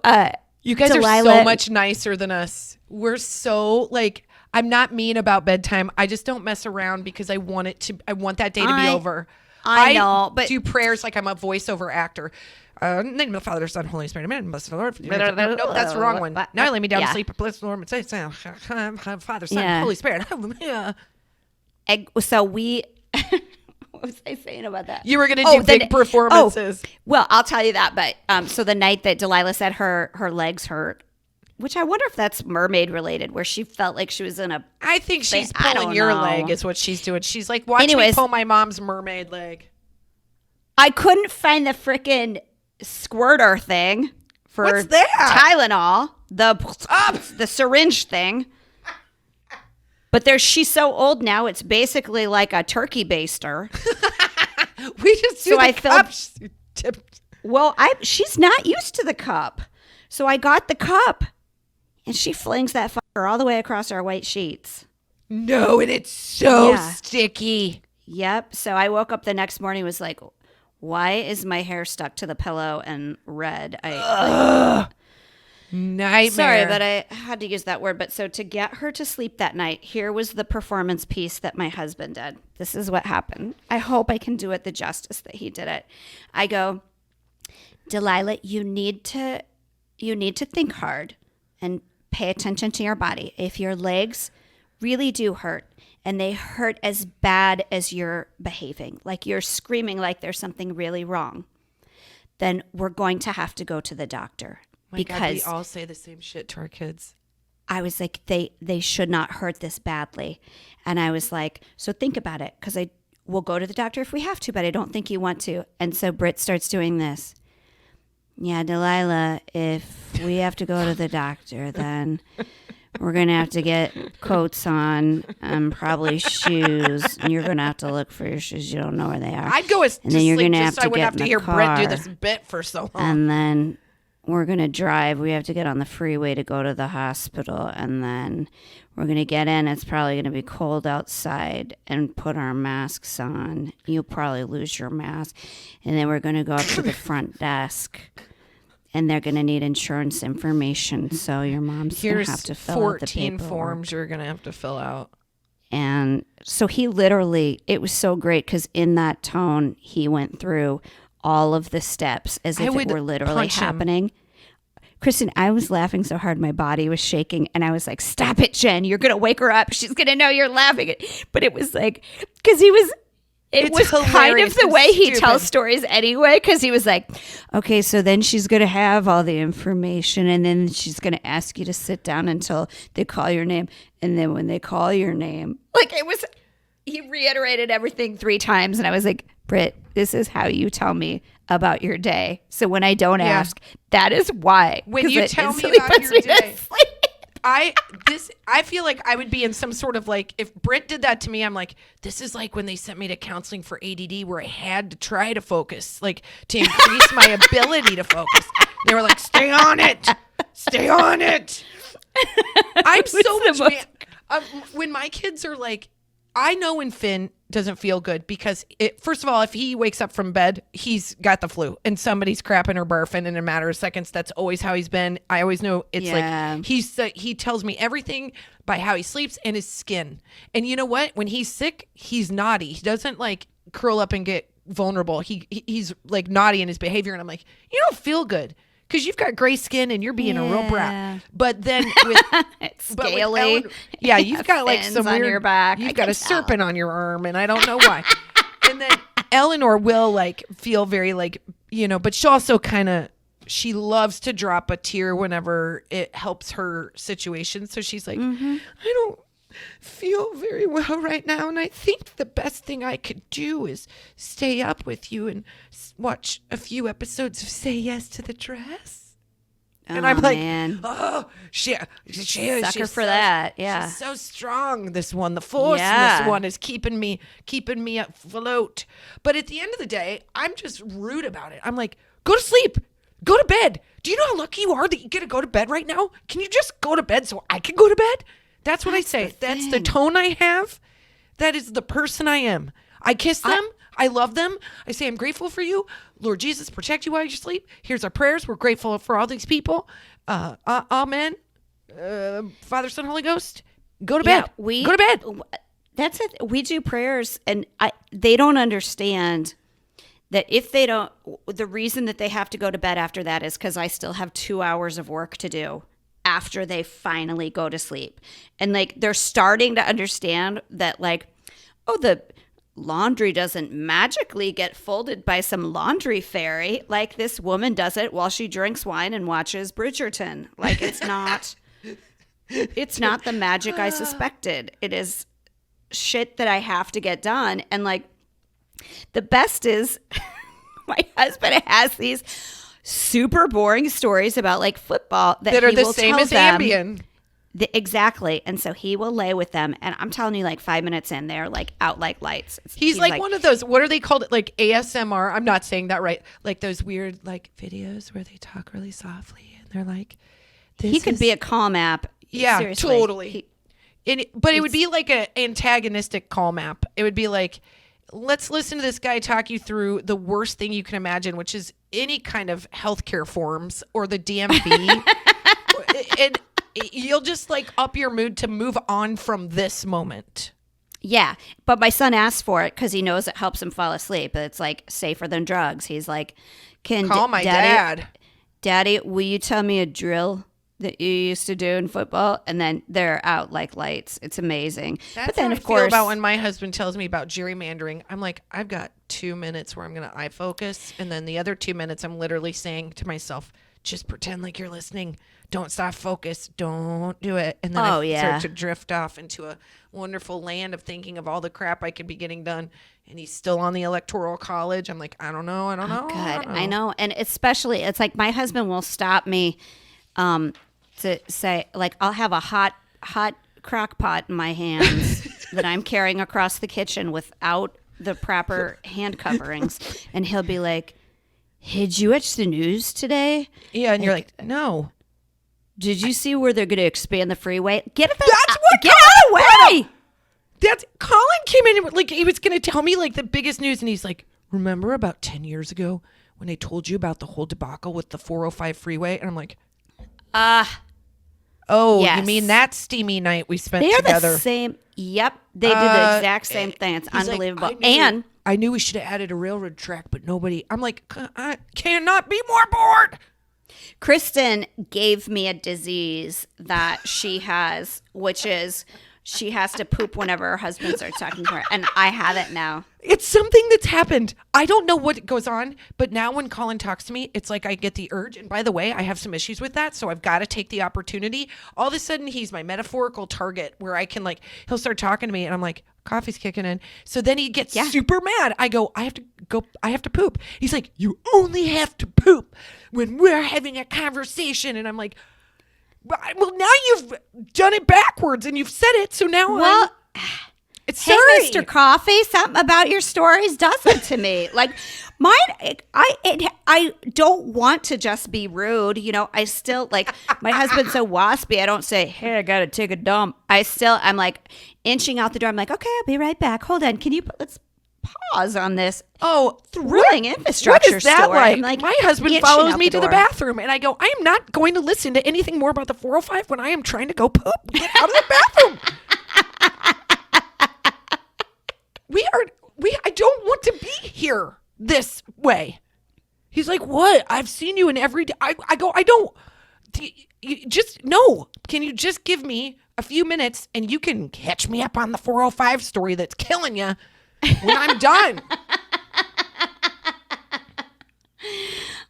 you guys Delilah, are so much nicer than us. We're so like, I'm not mean about bedtime. I just don't mess around because I want that day to be over. I know, but do prayers like I'm a voiceover actor. In the name of the Father, Son, Holy Spirit. Amen. Bless the Lord. Nope, that's the wrong one. Now lay me down to sleep. Bless the Lord. Say, Father, Son, Holy Spirit. So we... What was I saying about that? You were going to do big performances. Well, I'll tell you that. But so the night that Delilah said her legs hurt, which I wonder if that's mermaid related, where she felt like she was in a... I think she's pulling your leg is what she's doing. She's like, watch me pull my mom's mermaid leg. I couldn't find the frickin' squirter thing for What's that? Tylenol, the syringe thing. But she's so old now, it's basically like a turkey baster. We just do the cups. Well, she's not used to the cup. So I got the cup, and she flings that fucker all the way across our white sheets. No, and it's so sticky. Yep. So I woke up the next morning, was like, why is my hair stuck to the pillow and red? Nightmare. Sorry, but I had to use that word. But so to get her to sleep that night, here was the performance piece that my husband did. This is what happened. I hope I can do it the justice that he did it. I go, Delilah, you need to think hard and pay attention to your body. If your legs really do hurt and they hurt as bad as you're behaving, like you're screaming like there's something really wrong, then we're going to have to go to the doctor. Because God, we all say the same shit to our kids. I was like, they should not hurt this badly. And I was like, so think about it, because we'll go to the doctor if we have to, but I don't think you want to. And so Britt starts doing this. Yeah, Delilah, if we have to go to the doctor, then we're going to have to get coats on and probably shoes. And you're going to have to look for your shoes. You don't know where they are. I'd go as and then you're going to have so to I wouldn't get have in to the hear car, Brett do this bit for so long. And then we're going to drive. We have to get on the freeway to go to the hospital. And then we're going to get in. It's probably going to be cold outside and put our masks on. You'll probably lose your mask. And then we're going to go up to the front desk. And they're going to need insurance information. So your mom's going to have to fill out the paperwork. 14 forms you're going to have to fill out. And so he literally, it was so great because in that tone, he went through all of the steps as if it were literally happening. Kristin, I was laughing so hard my body was shaking, and I was like, stop it, Jen, you're gonna wake her up, she's gonna know you're laughing. But it was like, because it was kind of the way he tells stories anyway, because he was like, okay, so then she's gonna have all the information, and then she's gonna ask you to sit down until they call your name, and then when they call your name, like, it was, he reiterated everything 3 times, and I was like, Britt, this is how you tell me about your day. So when I don't ask, that is why. When you tell me about your day, I feel like I would be in some sort of like, if Britt did that to me, I'm like, this is like when they sent me to counseling for ADD, where I had to try to focus, like to increase my ability to focus. They were like, stay on it. Stay on it. I'm so much, when my kids are like, I know when Finn doesn't feel good because, first of all, if he wakes up from bed, he's got the flu and somebody's crapping or barfing in a matter of seconds. That's always how he's been. I always know it's like he tells me everything by how he sleeps and his skin. And you know what? When he's sick, he's naughty. He doesn't like curl up and get vulnerable. He's like naughty in his behavior. And I'm like, you don't feel good. because you've got gray skin and you're being a real Yeah. brat. But then with It's but with scaly. Ellen, yeah, you've got like Fins some on weird, your back. I You've got can a tell. serpent on your arm, and I don't know why. And then Eleanor will like feel very like, but she also kind of, she loves to drop a tear whenever it helps her situation. So she's like, I don't feel very well right now, and I think the best thing I could do is stay up with you and watch a few episodes of Say Yes to the Dress. And I'm like, man. oh, Sucker she's for that. Yeah. She's so strong. This one, the force in Yeah. this one is keeping me afloat. But at the end of the day, I'm just rude about it. I'm like, go to sleep, go to bed. Do you know how lucky you are that you get to go to bed right now? Can you just go to bed so I can go to bed? That's what I say. That's the tone I have. That is the person I am. I kiss them. I love them. I say, I'm grateful for you. Lord Jesus, protect you while you sleep. Here's our prayers. We're grateful for all these people. Amen. Father, Son, Holy Ghost. Go to bed. Go to bed. That's it. We do prayers, and they don't understand that if they don't, the reason that they have to go to bed after that is because I still have 2 hours of work to do after they finally go to sleep. And like, they're starting to understand that, like, oh, the laundry doesn't magically get folded by some laundry fairy. Like, this woman does it while she drinks wine and watches Bridgerton. Like, it's not the magic I suspected. It is shit that I have to get done. And like, the best is my husband has these super boring stories about like football that are he the will same tell as them. Ambien. Exactly. And so he will lay with them. And I'm telling you, like 5 minutes in, they're like out like lights. He's like one of those, what are they called? Like ASMR. I'm not saying that right. Like those weird like videos where they talk really softly and they're like, he could be a calm app. Yeah, Seriously. totally. But it would be like an antagonistic call map. It would be like, let's listen to this guy talk you through the worst thing you can imagine, which is any kind of healthcare forms or the DMV. And you'll just like up your mood to move on from this moment. Yeah. But my son asks for it because he knows it helps him fall asleep. It's like safer than drugs. He's like, Call my dad. Daddy, will you tell me a drill that you used to do in football? And then they're out like lights. It's amazing. That's but then, how of I course, feel about when my husband tells me about gerrymandering. I'm like, I've got 2 minutes where I'm going to eye focus. And then the other 2 minutes, I'm literally saying to myself, just pretend like you're listening. Don't stop focus. Don't do it. And then I start to drift off into a wonderful land of thinking of all the crap I could be getting done. And he's still on the electoral college. I'm like, I don't know. Good. I know. And especially, it's like my husband will stop me to say, like, I'll have a hot crock pot in my hands that I'm carrying across the kitchen without the proper hand coverings. And he'll be like, hey, did you watch the news today? Yeah. And you're like, no. Did you see where they're going to expand the freeway? Get out of the way! Colin came in and like he was going to tell me like the biggest news, and he's like, remember about 10 years ago when they told you about the whole debacle with the 405 freeway? And I'm like, oh, yes. You mean that steamy night we spent They're together? the same. Yep, they did the exact same thing. It's unbelievable. Like, I knew we should have added a railroad track, but nobody. I'm like, I cannot be more bored. Kristin gave me a disease that she has, which is she has to poop whenever her husband starts talking to her. And I have it now. It's something that's happened. I don't know what goes on, but now when Colin talks to me, it's like I get the urge. And by the way, I have some issues with that. So I've got to take the opportunity. All of a sudden, he's my metaphorical target where I can like, he'll start talking to me and I'm like, coffee's kicking in. So then he gets super mad. I go, I have to poop. He's like, you only have to poop when we're having a conversation. And I'm like, well, now you've done it backwards and you've said it. So now it's hey, sorry. Mr. Coffee, something about your stories does it to me. Like mine, I don't want to just be rude. You know, I still like my husband's so waspy. I don't say, hey, I got to take a dump. I'm like inching out the door. I'm like, okay, I'll be right back. Hold on. Let's pause on this. Oh, thrilling infrastructure what is that story. like? I'm like, my husband inching follows out me to the door. bathroom and I go, I am not going to listen to anything more about the 405 when I am trying to go poop. Get out of the bathroom. I don't want to be here this way. He's like, what? I've seen you in every day. I go, I don't. Just, no. Can you just give me a few minutes and you can catch me up on the 405 story that's killing you when I'm done?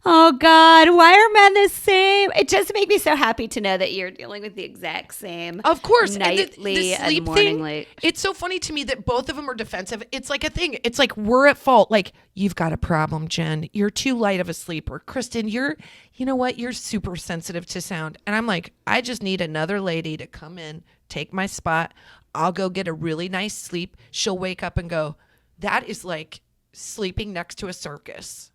Oh, God. Why are men the same? It just makes me so happy to know that you're dealing with the exact same. Of course. Nightly and the sleep and morningly. thing, it's so funny to me that both of them are defensive. It's like a thing. It's like we're at fault. Like, you've got a problem, Jen. You're too light of a sleeper. Kristin, you know what? You're super sensitive to sound. And I'm like, I just need another lady to come in, take my spot. I'll go get a really nice sleep. She'll wake up and go, that is like sleeping next to a circus.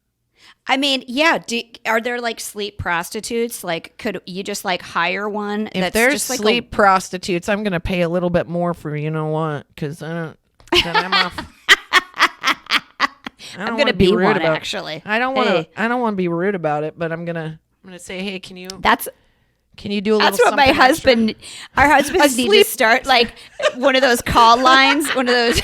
I mean, yeah. Are there like sleep prostitutes? Like, could you just like hire one? If there's just sleep prostitutes, I'm going to pay a little bit more for, you know what? Because then I'm off. I'm going to be rude one, actually. I don't want to. I don't want to be rude about it, but I'm gonna say, hey, can you do a little? That's what my husband. Our husbands need to start like one of those call lines, one of those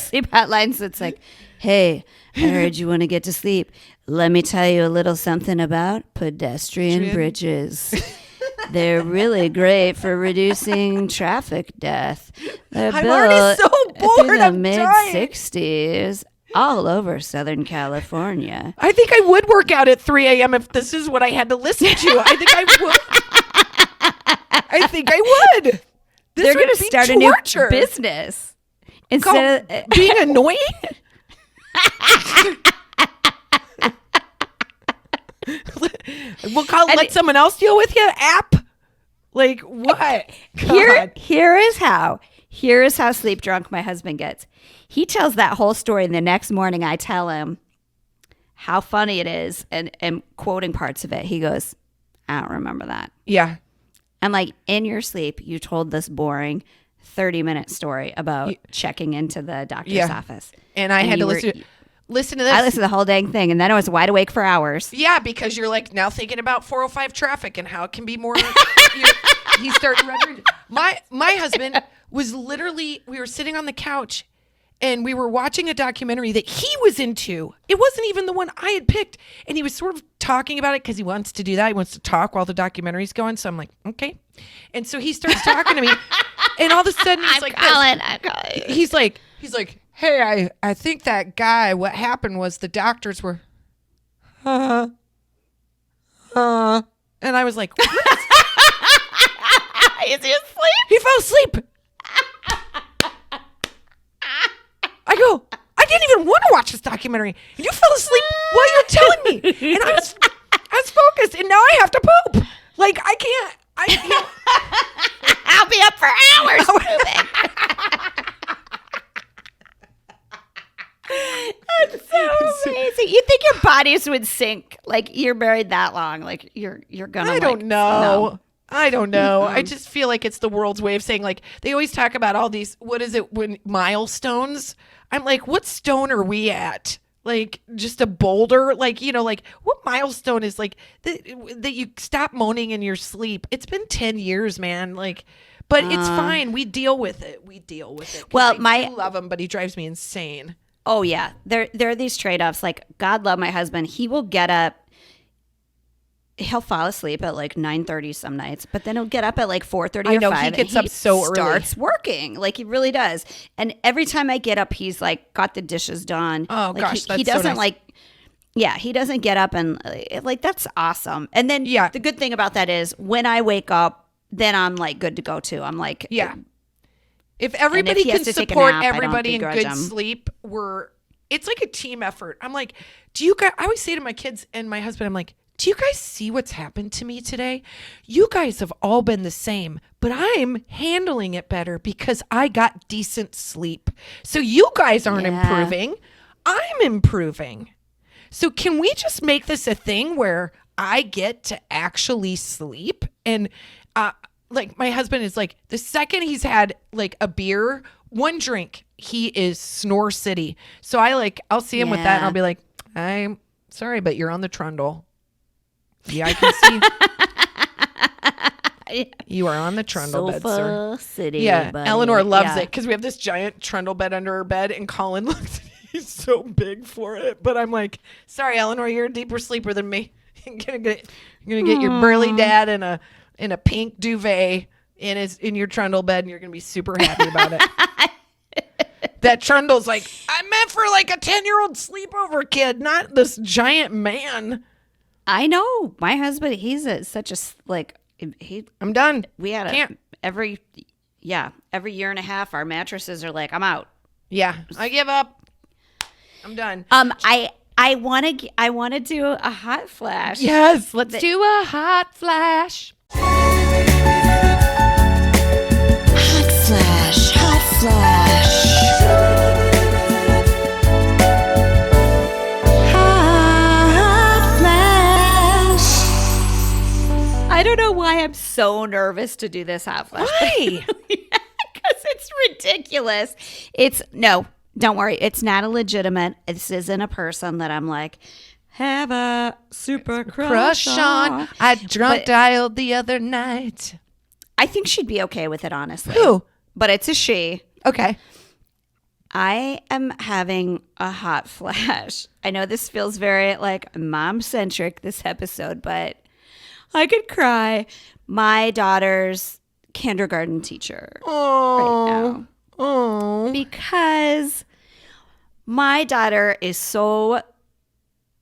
sleep hotlines. That's like, hey, I heard you want to get to sleep. Let me tell you a little something about pedestrian bridges. They're really great for reducing traffic death. They're I'm already so bored. through the I'm mid-60s all over Southern California. I think I would work out at 3 a.m. if this is what I had to listen to. I think I would. I think I would. They're going to start torture. A new business. Instead of being annoying? Let someone else deal with you. App, like what? Here is how sleep drunk my husband gets. He tells that whole story, and the next morning I tell him how funny it is, and quoting parts of it. He goes, "I don't remember that." Yeah, I'm like, in your sleep, you told this boring 30-minute story about checking into the doctor's office, and I had to listen to this. I listened to the whole dang thing, and then I was wide awake for hours. Yeah, because you're like now thinking about 405 traffic and how it can be more. He started rendering. My husband was literally. We were sitting on the couch, and we were watching a documentary that he was into. It wasn't even the one I had picked, and he was sort of talking about it because he wants to do that. He wants to talk while the documentary's going. So I'm like, okay, and so he starts talking to me, and all of a sudden he's like, he's like. Hey, I think that guy, what happened was the doctors were, and I was like, what? Is he asleep? He fell asleep. I go, I didn't even want to watch this documentary. And you fell asleep while you're telling me. And I was focused, and now I have to poop. Like, I can't. I'll be up for hours pooping. That's so amazing. You think your bodies would sink? Like, you're married that long. Like, you're gonna. I don't know. I don't know. I just feel like it's the world's way of saying, like, they always talk about all these, what is it, when milestones? I'm like, what stone are we at? Like, just a boulder? Like, like, what milestone is, like, that you stop moaning in your sleep? It's been 10 years, man. Like, but it's fine. We deal with it. Well, I do love him, but he drives me insane. Oh, yeah. There are these trade-offs. Like, God love my husband. He will get up. He'll fall asleep at like 9:30 some nights, but then he'll get up at like 4:30 or 5. He gets up so early. Starts working. Like, he really does. And every time I get up, he's like got the dishes done. Oh, like, gosh, he doesn't so nice. He doesn't get up and like, that's awesome. And then the good thing about that is when I wake up, then I'm like good to go too. I'm like, if everybody can support everybody in good sleep, it's like a team effort. I'm like, I always say to my kids and my husband, I'm like, do you guys see what's happened to me today? You guys have all been the same, but I'm handling it better because I got decent sleep. So you guys aren't improving. I'm improving. So can we just make this a thing where I get to actually sleep? And like, my husband is like, the second he's had like a beer, one drink, he is snore city. So I'll see him with that, and I'll be like, I'm sorry, but you're on the trundle. Yeah, I can see. You are on the trundle bed, sir. City, yeah, buddy. Eleanor loves it because we have this giant trundle bed under her bed, and Colin looks at me. He's so big for it. But I'm like, sorry, Eleanor, you're a deeper sleeper than me. You're gonna get your burly dad in a pink duvet in your trundle bed, and you're gonna be super happy about it. That trundle's like, I meant for like a 10-year-old sleepover kid, not this giant man. I know my husband. He's such a like he. I'm done. We had every year and a half. Our mattresses are like, I'm out. Yeah, I give up. I'm done. I want to do a hot flash. Yes, let's do a hot flash. Hot flash. Hot flash. Hot flash. I don't know why I'm so nervous to do this hot flash. Why? Because it's ridiculous. No, don't worry. It's not a legitimate. This isn't a person that I'm like, have a super crush on. I drunk dialed the other night. I think she'd be okay with it, honestly. Who? But it's a she. Okay. I am having a hot flash. I know this feels very like mom-centric, this episode, but I could cry. My daughter's kindergarten teacher right now. Oh. Because my daughter is so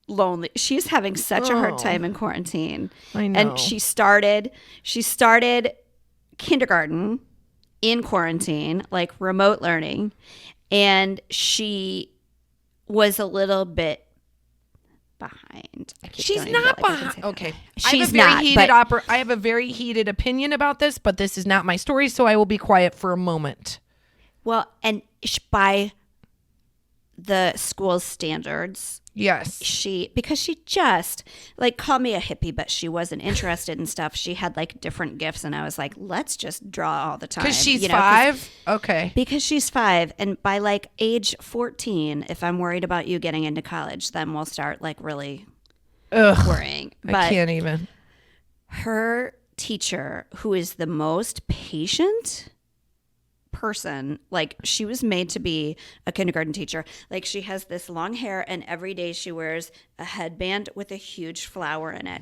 lonely. She's having such a hard time in quarantine. I know. And she started kindergarten in quarantine, like remote learning, and she was a little bit behind. She's not behind. Okay. She's not. I have a very heated opinion about this, but this is not my story, so I will be quiet for a moment. Well, and by the school's standards, yes, because she just like called me a hippie, but she wasn't interested in stuff. She had like different gifts, and I was like, let's just draw all the time. Because she's 5? Okay. Because she's 5, and by like age 14, if I'm worried about you getting into college, then we'll start like really worrying. But I can't even. Her teacher, who is the most patient person, like she was made to be a kindergarten teacher. Like she has this long hair, and every day she wears a headband with a huge flower in it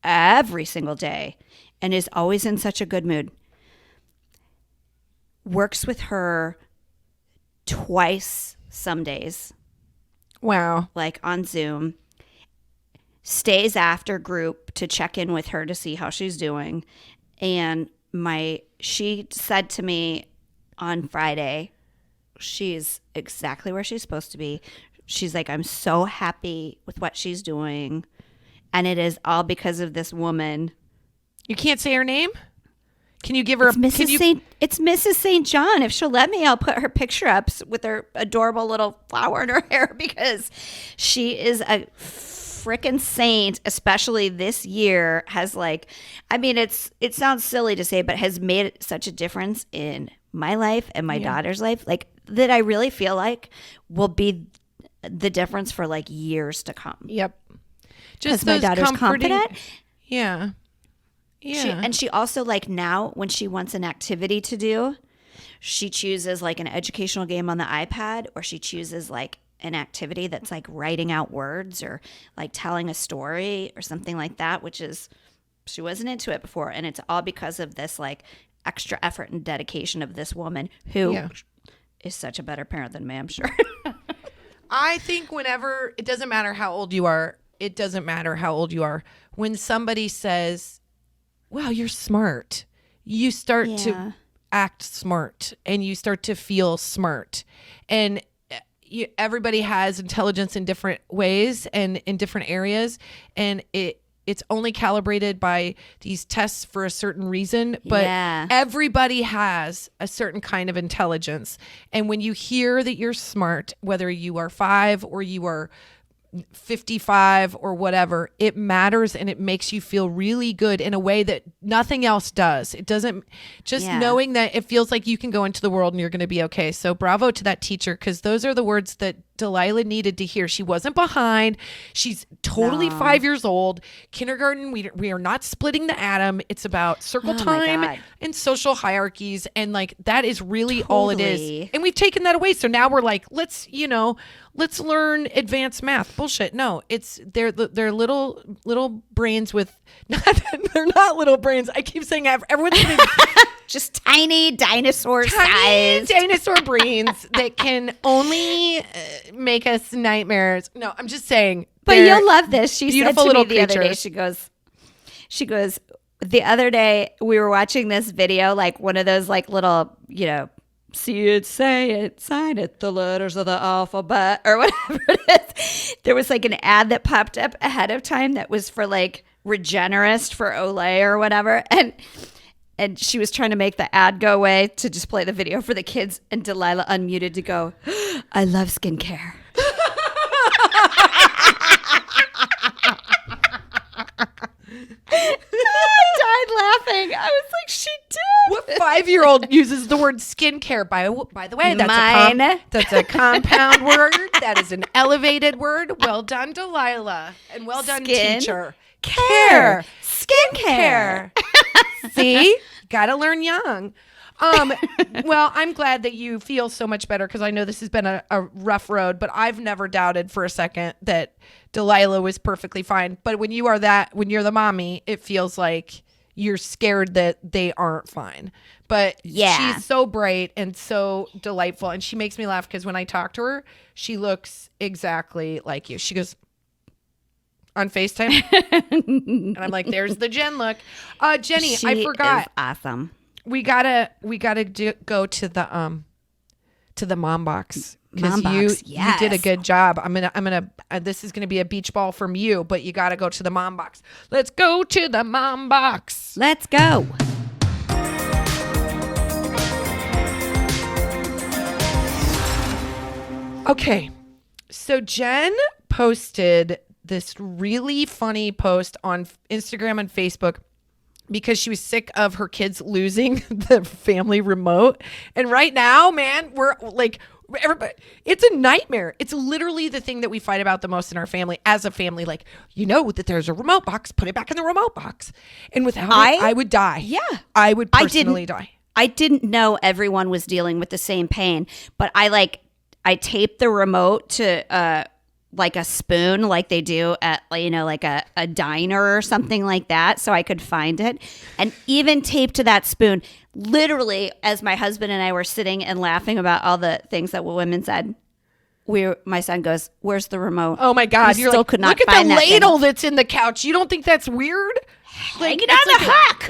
every single day, and is always in such a good mood. Works with her twice some days. Wow. Like on Zoom. Stays after group to check in with her to see how she's doing. And she said to me on Friday, she's exactly where she's supposed to be. She's like, I'm so happy with what she's doing. And it is all because of this woman. You can't say her name? Can you give her It's Mrs. St. John. If she'll let me, I'll put her picture up with her adorable little flower in her hair, because she is a frickin' saint, especially this year, has like, I mean, it sounds silly to say, but has made such a difference in my life and my daughter's life, like that I really feel like will be the difference for like years to come. Yep. Just my daughter's confident. Yeah. Yeah. She also, like, now when she wants an activity to do, she chooses like an educational game on the iPad, or she chooses like an activity that's like writing out words or like telling a story or something like that, which is, she wasn't into it before. And it's all because of this like extra effort and dedication of this woman who is such a better parent than me, I'm sure. I think whenever, it doesn't matter how old you are, when somebody says, wow, you're smart, you start to act smart and you start to feel smart. And everybody has intelligence in different ways and in different areas, and it's only calibrated by these tests for a certain reason, but everybody has a certain kind of intelligence. And when you hear that you're smart, whether you are 5 or you are 55 or whatever, it matters, and it makes you feel really good in a way that nothing else does. It doesn't, just knowing that it feels like you can go into the world and you're going to be okay. So bravo to that teacher, because those are the words that Delilah needed to hear. She wasn't behind. She's totally 5 years old. Kindergarten, we are not splitting the atom. It's about circle time and social hierarchies. And like, that is really all it is. And we've taken that away. So now we're like, let's learn advanced math. Bullshit. No, it's they're little brains with they're not little brains. I keep saying everyone's just tiny dinosaur brains that can only make us nightmares. No, I'm just saying. But you'll love this. She said to me the creatures. other day, she goes, the other day we were watching this video, like one of those like little, see it, say it, sign it, the letters of the alphabet or whatever it is. There was like an ad that popped up ahead of time that was for like Regenerist for Olay or whatever. And she was trying to make the ad go away to just play the video for the kids. And Delilah unmuted to go, I love skincare. I died laughing. I was like, she did. What 5-year-old uses the word skincare? By the way, that's a compound word. That is an elevated word. Well done, Delilah. And well done, teacher. Skincare. See? Gotta learn young. Well, I'm glad that you feel so much better because I know this has been a rough road, but I've never doubted for a second that Delilah was perfectly fine. But when you're the mommy, it feels like you're scared that they aren't fine. But she's so bright and so delightful. And she makes me laugh because when I talk to her, she looks exactly like you. She goes on FaceTime. And I'm like, there's the Jen look. Jenny, I forgot. Is awesome. We gotta go to the mom box because you did a good job. I'm gonna this is gonna be a beach ball from you, but you gotta go to the mom box. Let's go to the mom box. Let's go. Okay, so Jen posted this really funny post on Instagram and Facebook because she was sick of her kids losing the family remote. And right now, man, we're like, everybody, it's a nightmare. It's literally the thing that we fight about the most in our family as a family. Like, that there's a remote box, put it back in the remote box. And without it, I would die. Yeah. I would personally die. I didn't know everyone was dealing with the same pain, but I taped the remote to, like a spoon, like they do at, like a diner or something like that, so I could find it. And even taped to that spoon, literally, as my husband and I were sitting and laughing about all the things that women said, my son goes, "Where's the remote?" Oh my God! You're still could not look find at the that ladle thing. That's in the couch. You don't think that's weird? Hang it on the hook.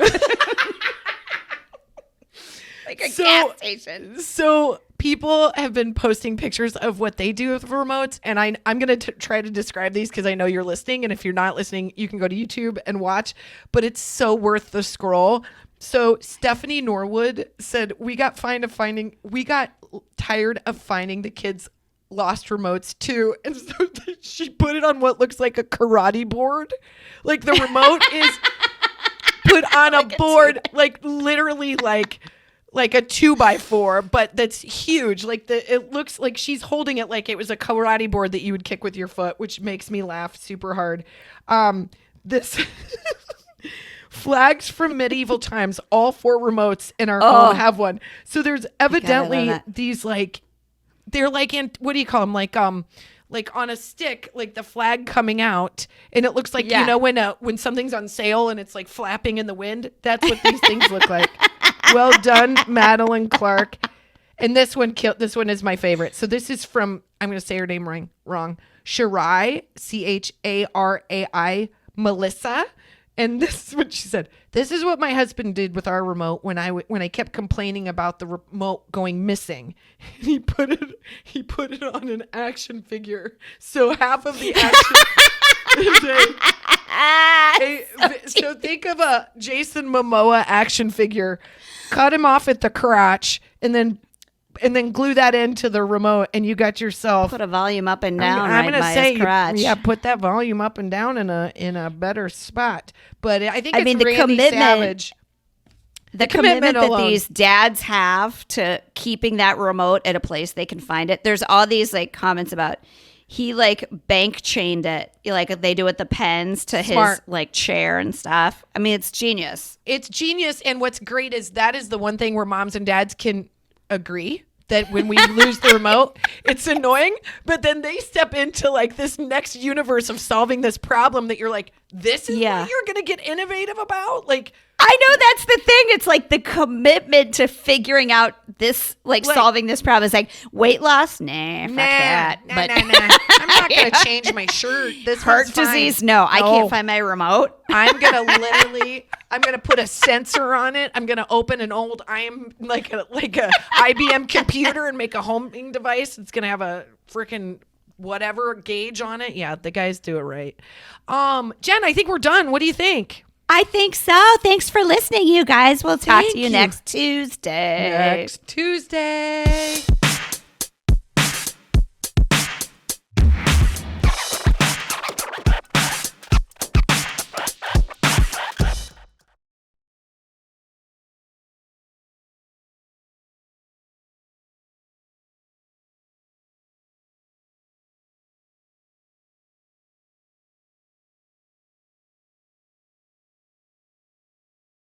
Like a gas station. So people have been posting pictures of what they do with remotes, and I'm going to try to describe these because I know you're listening, and if you're not listening, you can go to YouTube and watch, but it's so worth the scroll. So Stephanie Norwood said, we got tired of finding the kids' lost remotes too, and so she put it on what looks like a karate board. Like the remote is put on a board, like literally like a 2x4, but that's huge. Like it looks like she's holding it like it was a karate board that you would kick with your foot, which makes me laugh super hard. This flags from medieval times. All 4 remotes in our home have one. So there's evidently these they're like in, what do you call them? Like on a stick, like the flag coming out, and it looks like when something's on sale and it's like flapping in the wind. That's what these things look like. Well done, Madeline Clark. And this one is my favorite. So this is from, I'm going to say her name wrong. Charai, Charai, Melissa. And this is what she said. This is what my husband did with our remote when I kept complaining about the remote going missing. He put it on an action figure. So half of the action is so think of a Jason Momoa action figure. Cut him off at the crotch and then glue that into the remote, and you got yourself. Put a volume up and down. I'm going to say, his crotch. Yeah, put that volume up and down in a better spot. But I think the Randy commitment. Savage. The commitment that alone. these dads have to keeping that remote at a place they can find it. There's all these like comments about he like bank chained it like they do with the pens to Smart. his like chair and stuff. I mean, it's genius. It's genius. And what's great is that is the one thing where moms and dads can agree that when we lose the remote, it's annoying. But then they step into like this next universe of solving this problem that you're like, this is what you're going to get innovative about? Like, I know that's the thing. It's like the commitment to figuring out this, like solving this problem. Is like weight loss. Nah, fuck that. Nah. I'm not going to change my shirt. This Heart one's fine. disease. No, I can't find my remote. I'm going to put a sensor on it. I'm going to open an old like a IBM computer and make a homing device. It's going to have a freaking whatever gauge on it. Yeah, the guys do it right. Jen, I think we're done. What do you think? I think so. Thanks for listening, you guys. We'll talk to you next Tuesday. Next Tuesday.